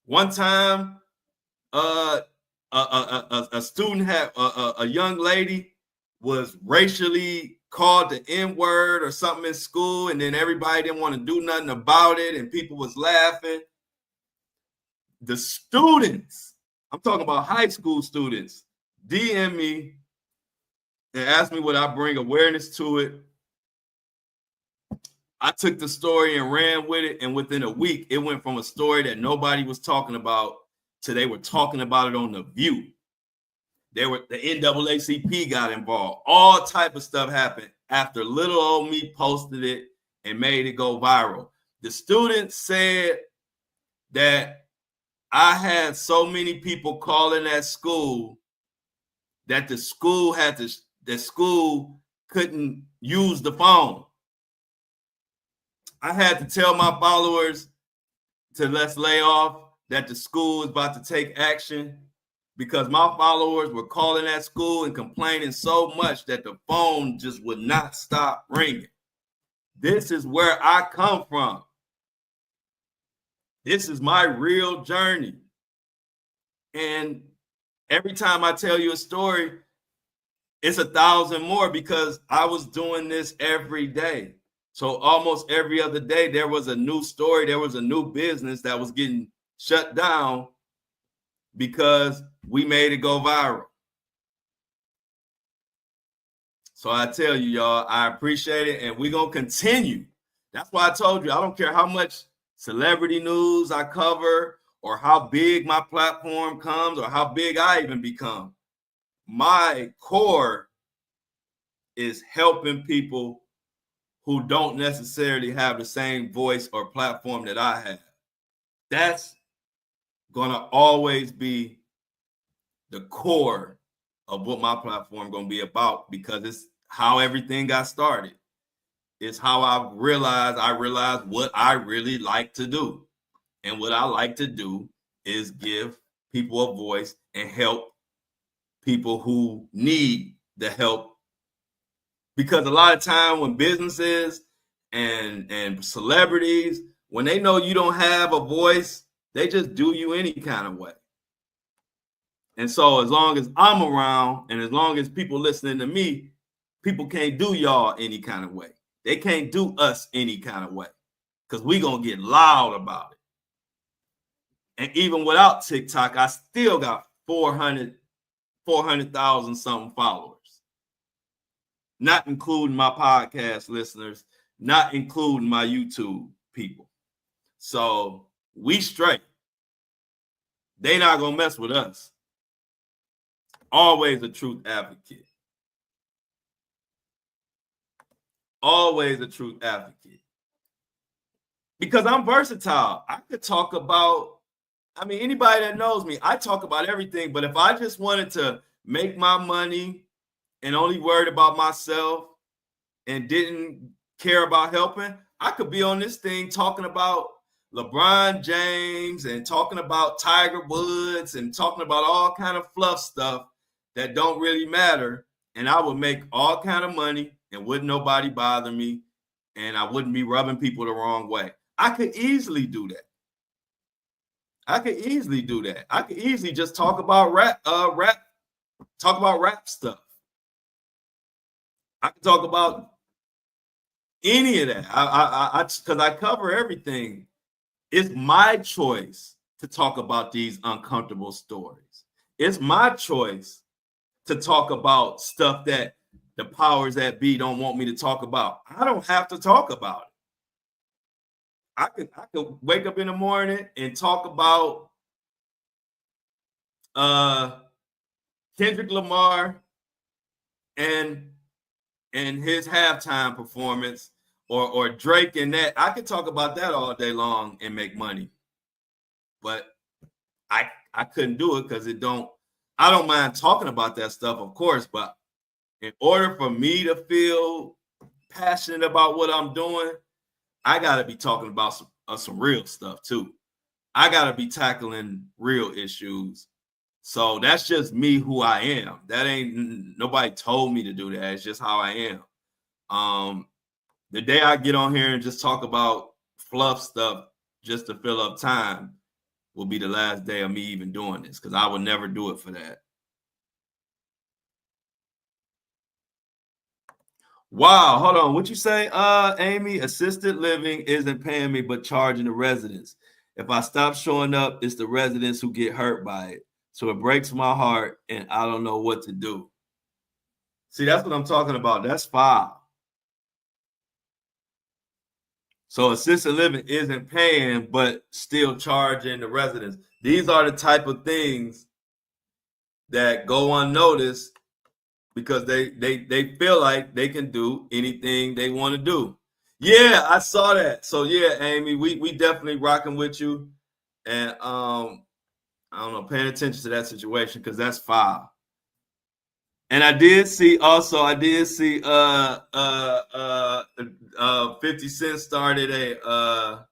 One time, a student had a young lady was racially called the N-word or something in school, and then everybody didn't want to do nothing about it, and people was laughing. The students, I'm talking about high school students, DM me and asked me would I bring awareness to it. I took the story and ran with it, and within a week, it went from a story that nobody was talking about to they were talking about it on The View. The NAACP got involved. All type of stuff happened after little old me posted it and made it go viral. The students said that I had so many people calling that school that the school couldn't use the phone. I had to tell my followers to let's lay off, that the school is about to take action, because my followers were calling that school and complaining so much that the phone just would not stop ringing. This is where I come from. This is my real journey. And every time I tell you a story, it's 1,000 more because I was doing this every day. So almost every other day, there was a new story. There was a new business that was getting shut down because we made it go viral. So I tell you, y'all, I appreciate it. And we're going to continue. That's why I told you, I don't care how much celebrity news I cover or how big my platform comes or how big I even become. My core is helping people who don't necessarily have the same voice or platform that I have. That's going to always be the core of what my platform is going to be about, because it's how everything got started. It's how I realized what I really like to do. And what I like to do is give people a voice and help people who need the help. Because a lot of time when businesses and celebrities, when they know you don't have a voice, they just do you any kind of way. And so as long as I'm around and as long as people listening to me, people can't do y'all any kind of way. They can't do us any kind of way, because we going to get loud about it. And even without TikTok, I still got 400,000 something followers. Not including my podcast listeners, not including my YouTube people. So we straight. They not going to mess with us. Always a truth advocate. Always a truth advocate. because I'm versatile. I could talk about, I mean, anybody that knows me, I talk about everything. But if I just wanted to make my money and only worried about myself and didn't care about helping, I could be on this thing talking about LeBron James and talking about Tiger Woods and talking about all kind of fluff stuff that don't really matter. And I would make all kind of money and wouldn't nobody bother me. And I wouldn't be rubbing people the wrong way. I could easily do that. I could easily do that. I could easily just talk about rap stuff. I could talk about any of that. Because I cover everything. It's my choice to talk about these uncomfortable stories. It's my choice to talk about stuff that the powers that be don't want me to talk about. I don't have to talk about it. I could wake up in the morning and talk about Kendrick Lamar and his halftime performance, or Drake and that. I could talk about that all day long and make money. But I couldn't do it because I don't mind talking about that stuff, of course, but in order for me to feel passionate about what I'm doing, I got to be talking about some real stuff too. I got to be tackling real issues. So that's just me, who I am. That ain't, nobody told me to do that. It's just how I am. The day I get on here and just talk about fluff stuff just to fill up time will be the last day of me even doing this, because I would never do it for that. Wow, hold on. What you say, Amy? Assisted living isn't paying me, but charging the residents. If I stop showing up, it's the residents who get hurt by it. So it breaks my heart, and I don't know what to do. See, that's what I'm talking about. That's foul. So assisted living isn't paying, but still charging the residents. These are the type of things that go unnoticed because they feel like they can do anything they want to do. Yeah, I saw that. So yeah, Amy, we definitely rocking with you, and I don't know, paying attention to that situation because that's foul. And I did see 50 Cent started a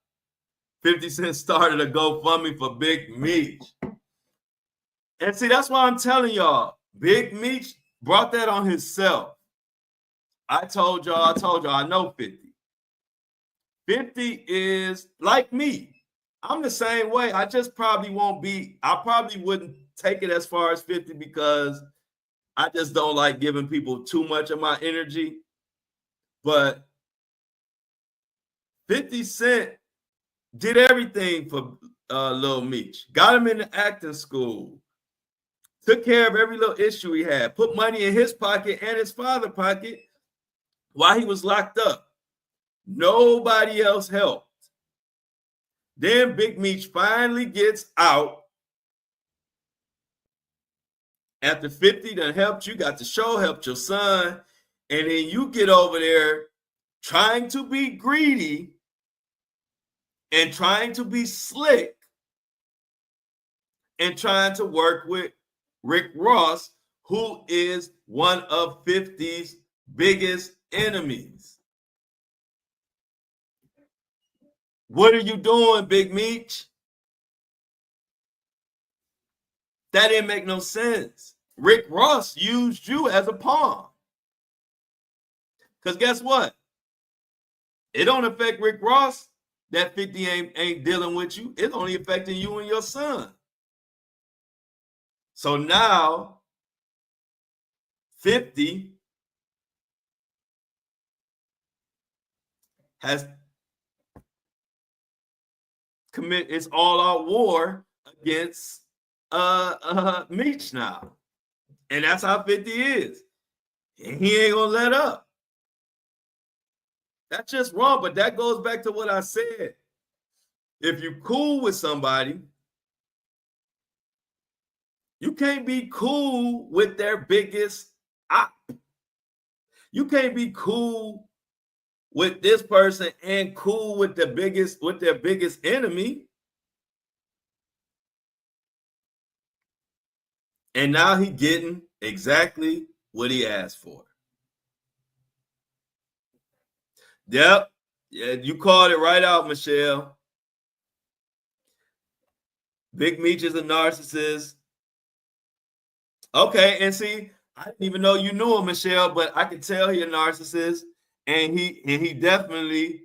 50 Cent started a GoFundMe for Big Meech. And see, that's why I'm telling y'all, Big Meech brought that on himself. I told y'all, I know 50. 50 is like me. I'm the same way. I just probably I probably wouldn't take it as far as 50 because I just don't like giving people too much of my energy. But 50 Cent did everything for Lil Meech. Got him into acting school. Took care of every little issue he had. Put money in his pocket and his father's pocket while he was locked up. Nobody else helped. Then Big Meech finally gets out. After 50 done helped you, got the show, helped your son, and then you get over there trying to be greedy and trying to be slick and trying to work with Rick Ross, who is one of 50's biggest enemies. What are you doing, Big Meech? That didn't make no sense. Rick Ross used you as a pawn. Because guess what? It don't affect Rick Ross that 50 ain't dealing with you. It's only affecting you and your son. So now 50 has committed its all-out war against Meech now. And that's how 50 is. And he ain't gonna let up. That's just wrong, but that goes back to what I said. If you're cool with somebody, you can't be cool with their biggest op. You can't be cool with this person and cool with their biggest enemy. And now he getting exactly what he asked for. Yep. Yeah, you called it right out, Michelle. Big Meech is a narcissist. Okay, and see, I didn't even know you knew him, Michelle, but I could tell he a narcissist, and he definitely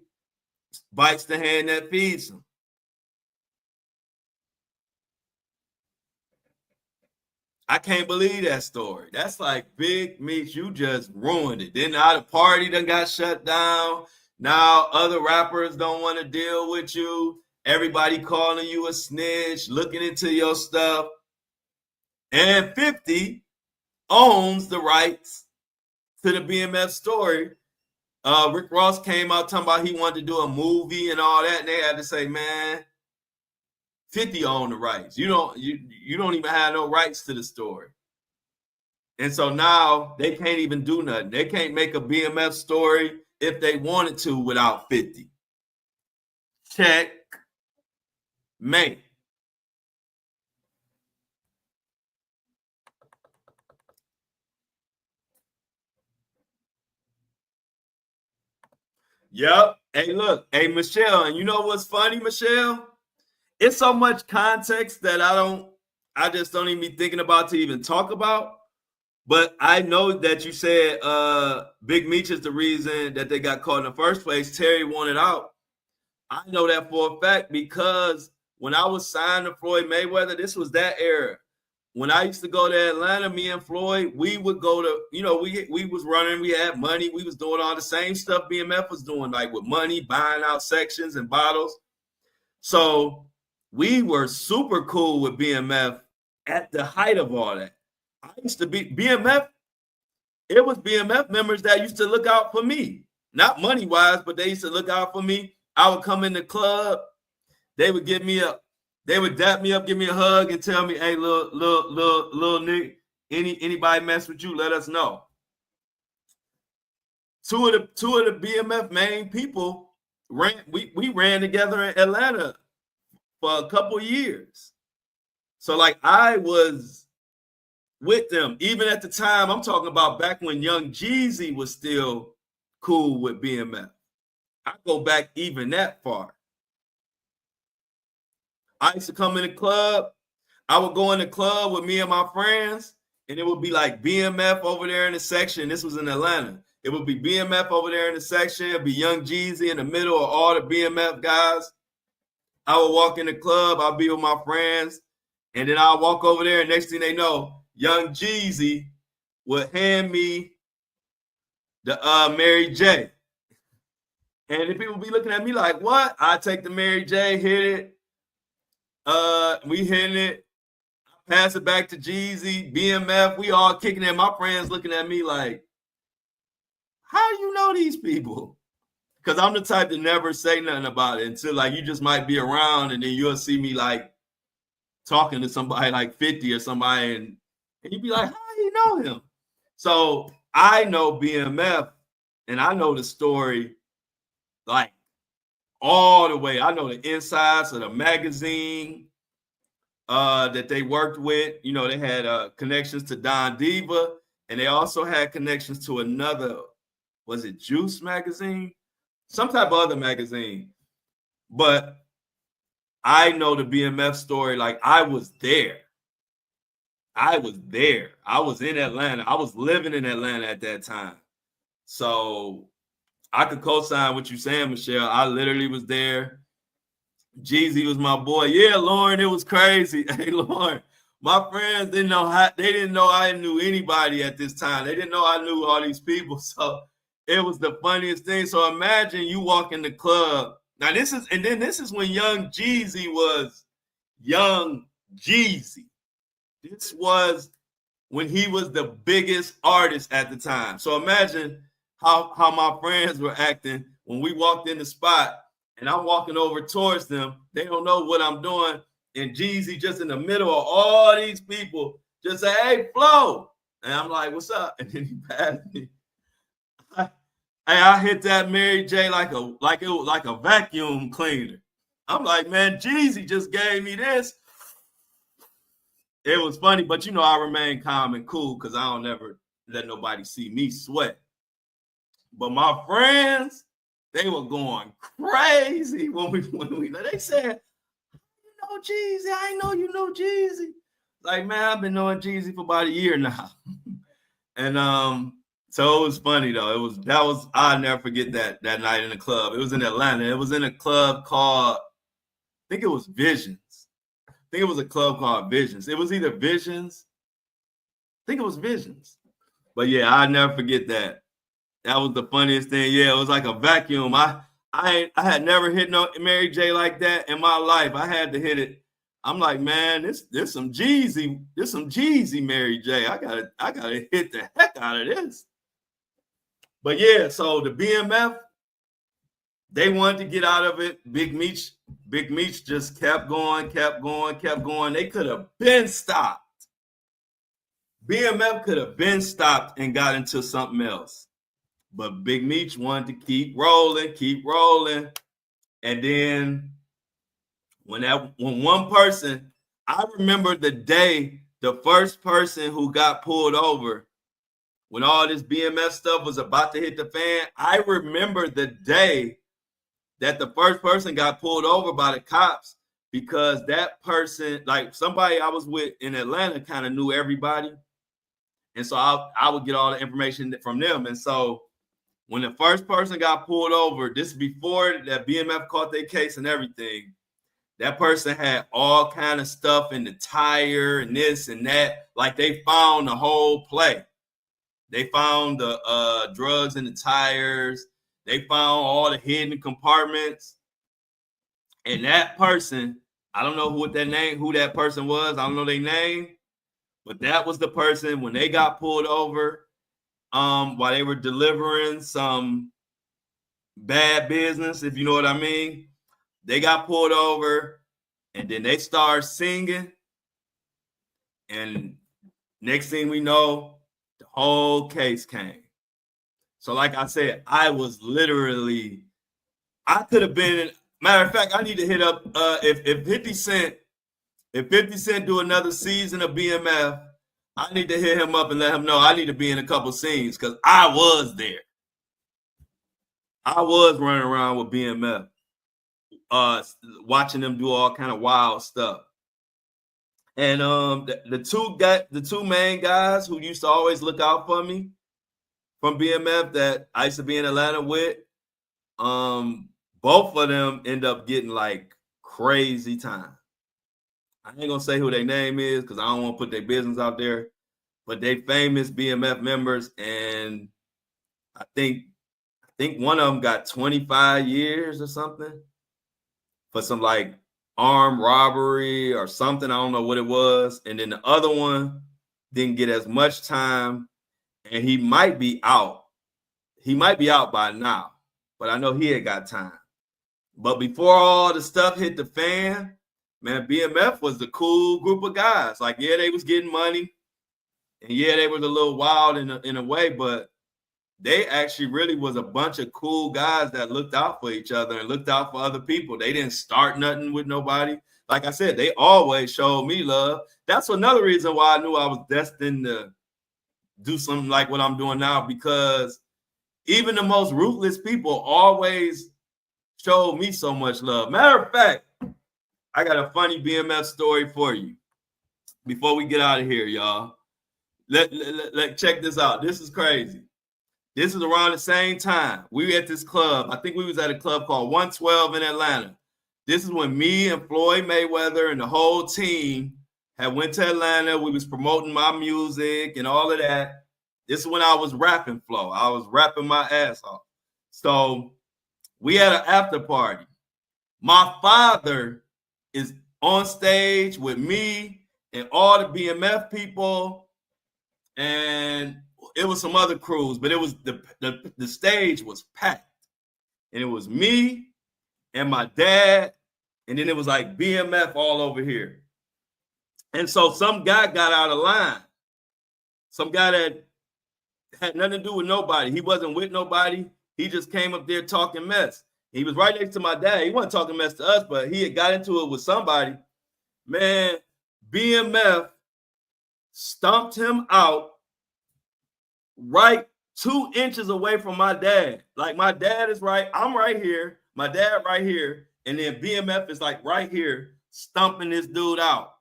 bites the hand that feeds him. I can't believe that story. That's like Big Meech, you just ruined it. Then now the party done got shut down. Now other rappers don't want to deal with you. Everybody calling you a snitch, looking into your stuff. And 50 owns the rights to the BMF story. Rick Ross came out talking about he wanted to do a movie and all that, and they had to say, man, 50 own the rights. You don't even have no rights to the story. And so now they can't even do nothing. They can't make a BMF story if they wanted to without 50. Check mate. Yep. Hey, look. Hey, Michelle. And you know what's funny, Michelle? It's so much context that I just don't even be thinking about to even talk about. But I know that you said Big Meech is the reason that they got caught in the first place. Terry wanted out. I know that for a fact because when I was signed to Floyd Mayweather, this was that era. When I used to go to Atlanta, me and Floyd, we would go to, we was running, we had money, we was doing all the same stuff BMF was doing, like with money, buying out sections and bottles. So we were super cool with BMF at the height of all that. I used to be BMF. It was BMF members that used to look out for me, not money wise, but they used to look out for me. I would come in the club. They would give me they would dap me up, give me a hug, and tell me, "Hey, little Nick, anybody mess with you, let us know." Two of the BMF main people we ran together in Atlanta for a couple years. So like I was with them even at the time. I'm talking about back when Young Jeezy was still cool with BMF. I go back even that far. I used to come in the club. I would go in the club with me and my friends, and it would be like BMF over there in the section. This was in Atlanta. It would be BMF over there in the section. It'd be Young Jeezy in the middle of all the BMF guys. I would walk in the club. I'll be with my friends, and then I'll walk over there, and next thing they know, Young Jeezy would hand me the Mary J. And the people be looking at me like, what? I take the Mary J, hit it. We hitting it, pass it back to Jeezy, BMF. We all kicking it. My friends looking at me like, how do you know these people? Because I'm the type to never say nothing about it until like you just might be around and then you'll see me like talking to somebody like 50 or somebody and you'd be like, how do you know him? So I know BMF and I know the story like all the way. I know the insides of the magazine that they worked with. You know, they had connections to Don Diva, and they also had connections to another, was it Juice magazine? Some type of other magazine. But I know the BMF story like I was there. I was there. I was in Atlanta. I was living in Atlanta at that time. So I could co-sign what you're saying, Michelle. I literally was there. Jeezy was my boy. Yeah, Lauren, it was crazy. Hey, Lauren, my friends didn't know I knew anybody at this time. They didn't know I knew all these people. So it was the funniest thing. So imagine you walk in the club. Now this is when Young Jeezy was Young Jeezy. This was when he was the biggest artist at the time. So imagine how my friends were acting when we walked in the spot and I'm walking over towards them. They don't know what I'm doing. And Jeezy just in the middle of all these people just say, hey, Flo. And I'm like, what's up? And then he passed me. Hey, I hit that Mary J like it was like a vacuum cleaner. I'm like, man, Jeezy just gave me this. It was funny, but I remain calm and cool because I don't ever let nobody see me sweat. But my friends, they were going crazy when we they said, Jeezy, I know you know Jeezy. Like, man, I've been knowing Jeezy for about a year now. And so it was funny though. I'll never forget that night in the club. It was in Atlanta. It was in a club called, I think it was Visions. I think it was a club called Visions. It was either Visions. I think it was Visions. But yeah, I'll never forget that. That was the funniest thing. Yeah, it was like a vacuum. I had never hit no Mary J like that in my life. I had to hit it. I'm like, man, this some Jeezy, Mary J. I gotta hit the heck out of this. But yeah, so the BMF, they wanted to get out of it. Big Meech just kept going. They could have been stopped. BMF could have been stopped and got into something else. But Big Meech wanted to keep rolling. And then when one person, I remember the day, the first person who got pulled over, when all this BMF stuff was about to hit the fan, I remember the day that the first person got pulled over by the cops, because that person, like somebody I was with in Atlanta, kind of knew everybody. And so I would get all the information from them. And so when the first person got pulled over, this is before that BMF caught their case and everything, that person had all kind of stuff in the tire and this and that. Like, they found the whole play. They found the drugs in the tires. They found all the hidden compartments. And that person, I don't know who that person was. I don't know their name. But that was the person, when they got pulled over, while they were delivering some bad business, if you know what I mean. They got pulled over, and then they started singing. And next thing we know, the whole case came. So like I said, I was literally, I could have been, matter of fact, I need to hit up, if 50 Cent do another season of BMF, I need to hit him up and let him know I need to be in a couple scenes, because I was there. I was running around with BMF, watching them do all kind of wild stuff. And the two main guys who used to always look out for me from BMF that I used to be in Atlanta with, both of them end up getting like crazy time. I ain't gonna say who their name is because I don't want to put their business out there, but they famous BMF members, and I think one of them got 25 years or something for some like armed robbery or something. I don't know what it was. And then the other one didn't get as much time, and he might be out. He might be out by now, but I know he had got time. But before all the stuff hit the fan, man, BMF was the cool group of guys. Like, yeah, they was getting money, and yeah, they was a little wild in a way, but they actually really was a bunch of cool guys that looked out for each other and looked out for other people. They didn't start nothing with nobody. Like I said, they always showed me love. That's another reason why I knew I was destined to do something like what I'm doing now, because even the most ruthless people always showed me so much love. Matter of fact, I got a funny BMF story for you before we get out of here, y'all. Let check this out. This is crazy. This is around the same time. We were at this club. I think we was at a club called 112 in Atlanta. This is when me and Floyd Mayweather and the whole team had went to Atlanta. We was promoting my music and all of that. This is when I was rapping, Flo. I was rapping my ass off. So we had an after party. My father is on stage with me and all the BMF people, and it was some other crews, but it was the stage was packed, and it was me and my dad, and then it was like BMF all over here. And so some guy got out of line, some guy that had nothing to do with nobody. He wasn't with nobody. He just came up there talking mess. He was right next to my dad. He wasn't talking mess to us, but he had got into it with somebody. Man, BMF stomped him out right 2 inches away from my dad. Like, my dad is right. I'm right here. My dad right here. And then BMF is like right here, stomping this dude out.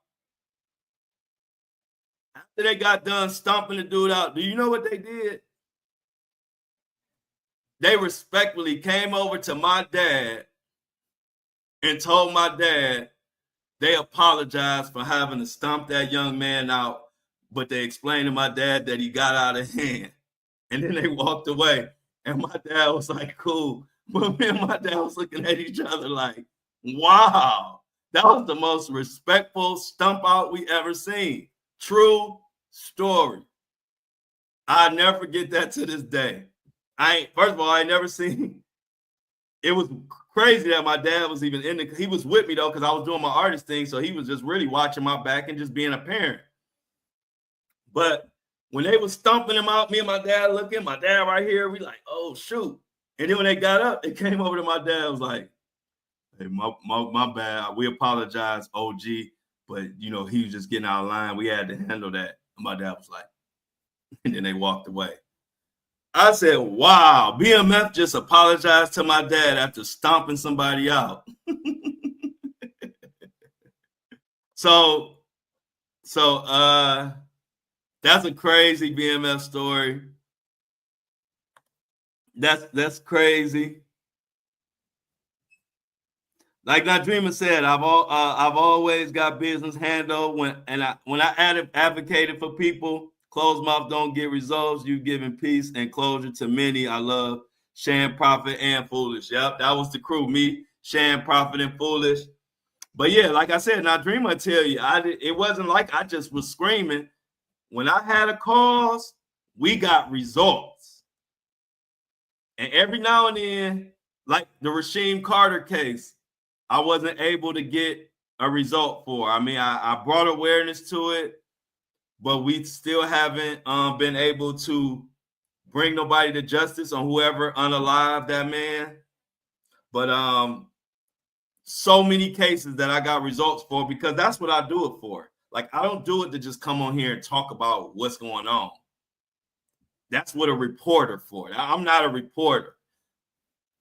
After they got done stomping the dude out, do you know what they did? They respectfully came over to my dad and told my dad they apologized for having to stomp that young man out, but they explained to my dad that he got out of hand. And then they walked away. And my dad was like, cool. But me and my dad was looking at each other like, wow, that was the most respectful stump out we ever seen. True story. I never forget that to this day. First of all, I never seen. It was crazy that my dad was even he was with me though, because I was doing my artist thing. So he was just really watching my back and just being a parent. But when they was stomping him out, me and my dad looking, my dad right here, we like, oh shoot. And then when they got up, they came over to my dad, was like, hey, my bad. We apologize, OG. But he was just getting out of line. We had to handle that. And my dad was like, and then they walked away. I said, wow, BMF just apologized to my dad after stomping somebody out. So that's a crazy BMF story. That's crazy. Like Nadrima said, I've always got business handled when I advocated for people. Closed mouth don't get results. You giving peace and closure to many. I love Shan, Prophet, and Foolish. Yep, that was the crew. Me, Shan, Prophet, and Foolish. But yeah, like I said, Nadrima tell you, it wasn't like I just was screaming. When I had a cause, we got results. And every now and then, like the Rasheem Carter case, I wasn't able to get a result for. I mean, I brought awareness to it, but we still haven't been able to bring nobody to justice on whoever unalived that man. But so many cases that I got results for, because that's what I do it for. Like, I don't do it to just come on here and talk about what's going on. That's what a reporter for. I'm not a reporter.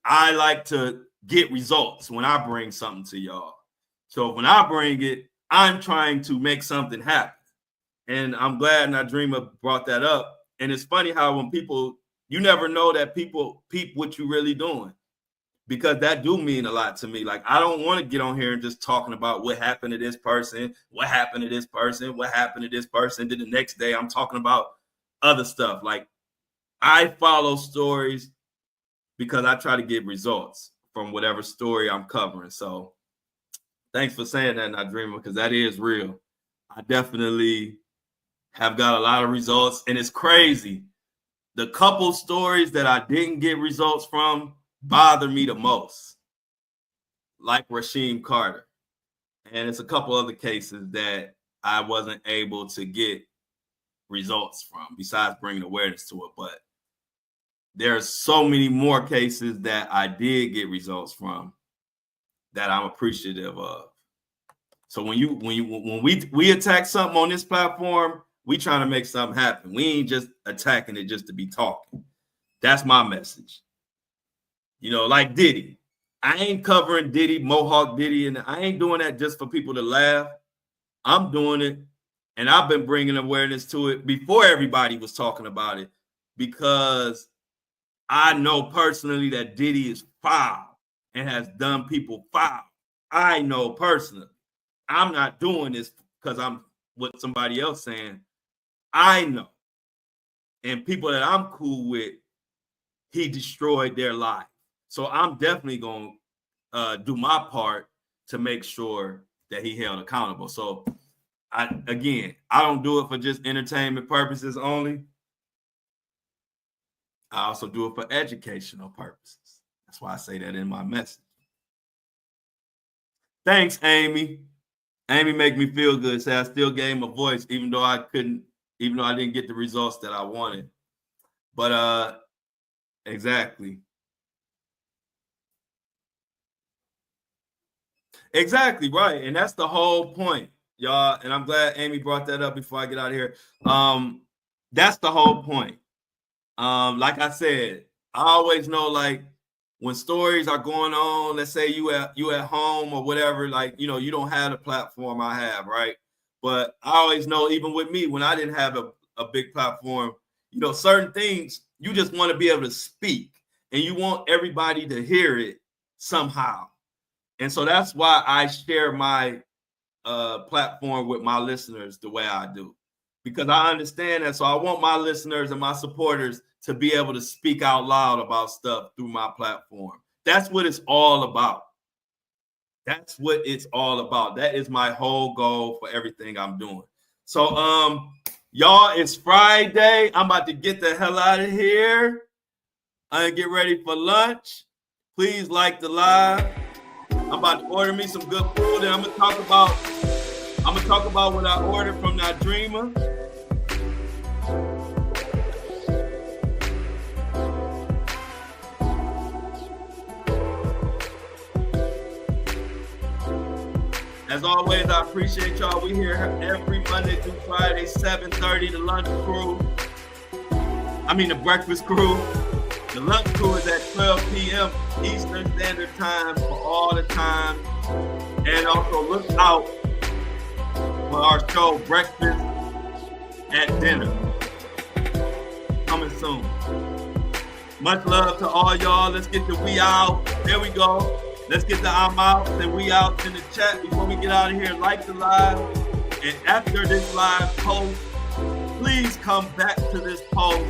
I like to get results when I bring something to y'all. So when I bring it, I'm trying to make something happen. And I'm glad Nadrima brought that up. And it's funny how when people, you never know that people peep what you really doing, because that do mean a lot to me. Like, I don't want to get on here and just talking about what happened to this person, what happened to this person, what happened to this person. Then the next day I'm talking about other stuff. Like, I follow stories because I try to get results from whatever story I'm covering. So thanks for saying that, Nadrima, because that is real. I definitely have got a lot of results, and it's crazy. The couple stories that I didn't get results from bother me the most, like Rasheem Carter. And it's a couple other cases that I wasn't able to get results from, besides bringing awareness to it. But there's so many more cases that I did get results from that I'm appreciative of. So when we attack something on this platform, we trying to make something happen. We ain't just attacking it just to be talking. That's my message. Like Diddy. I ain't covering Diddy, Mohawk Diddy, and I ain't doing that just for people to laugh. I'm doing it, and I've been bringing awareness to it before everybody was talking about it, because I know personally that Diddy is foul and has done people foul. I know personally. I'm not doing this because I'm what somebody else saying. I know. And people that I'm cool with, he destroyed their life. So I'm definitely going to do my part to make sure that he held accountable. So I don't do it for just entertainment purposes only. I also do it for educational purposes. That's why I say that in my message. Thanks, Amy. Amy make me feel good. Say I still gave him a voice, even though I didn't get the results that I wanted. But exactly. Exactly, right. And that's the whole point, y'all. And I'm glad Amy brought that up before I get out of here. That's the whole point. Like I said, I always know, like, when stories are going on, let's say you at home or whatever, like, you know, you don't have the platform I have, right? But I always know, even with me, when I didn't have a big platform, you know, certain things you just want to be able to speak, and you want everybody to hear it somehow. And so that's why I share my platform with my listeners the way I do, because I understand that. So I want my listeners and my supporters to be able to speak out loud about stuff through my platform. That's what it's all about. That's what it's all about. That is my whole goal for everything I'm doing. So, y'all, it's Friday. I'm about to get the hell out of here. I'm gonna get ready for lunch. Please like the live. I'm about to order me some good food, and I'm gonna talk about what I ordered from that Dreamer. As always, I appreciate y'all. We here every Monday through Friday, 7:30. The breakfast crew. The lunch crew is at 12 p.m. Eastern Standard Time for all the time. And also look out for our show, Breakfast at Dinner. Coming soon. Much love to all y'all. Let's get the we out. There we go. Let's get the I'm out and we out in the chat before we get out of here. Like the live. And after this live post, please come back to this post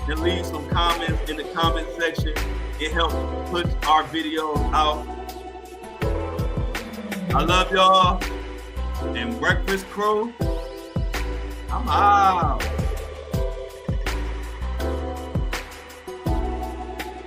and leave some comments in the comment section. It helps push our videos out. I love y'all. And Breakfast Crew, I'm out.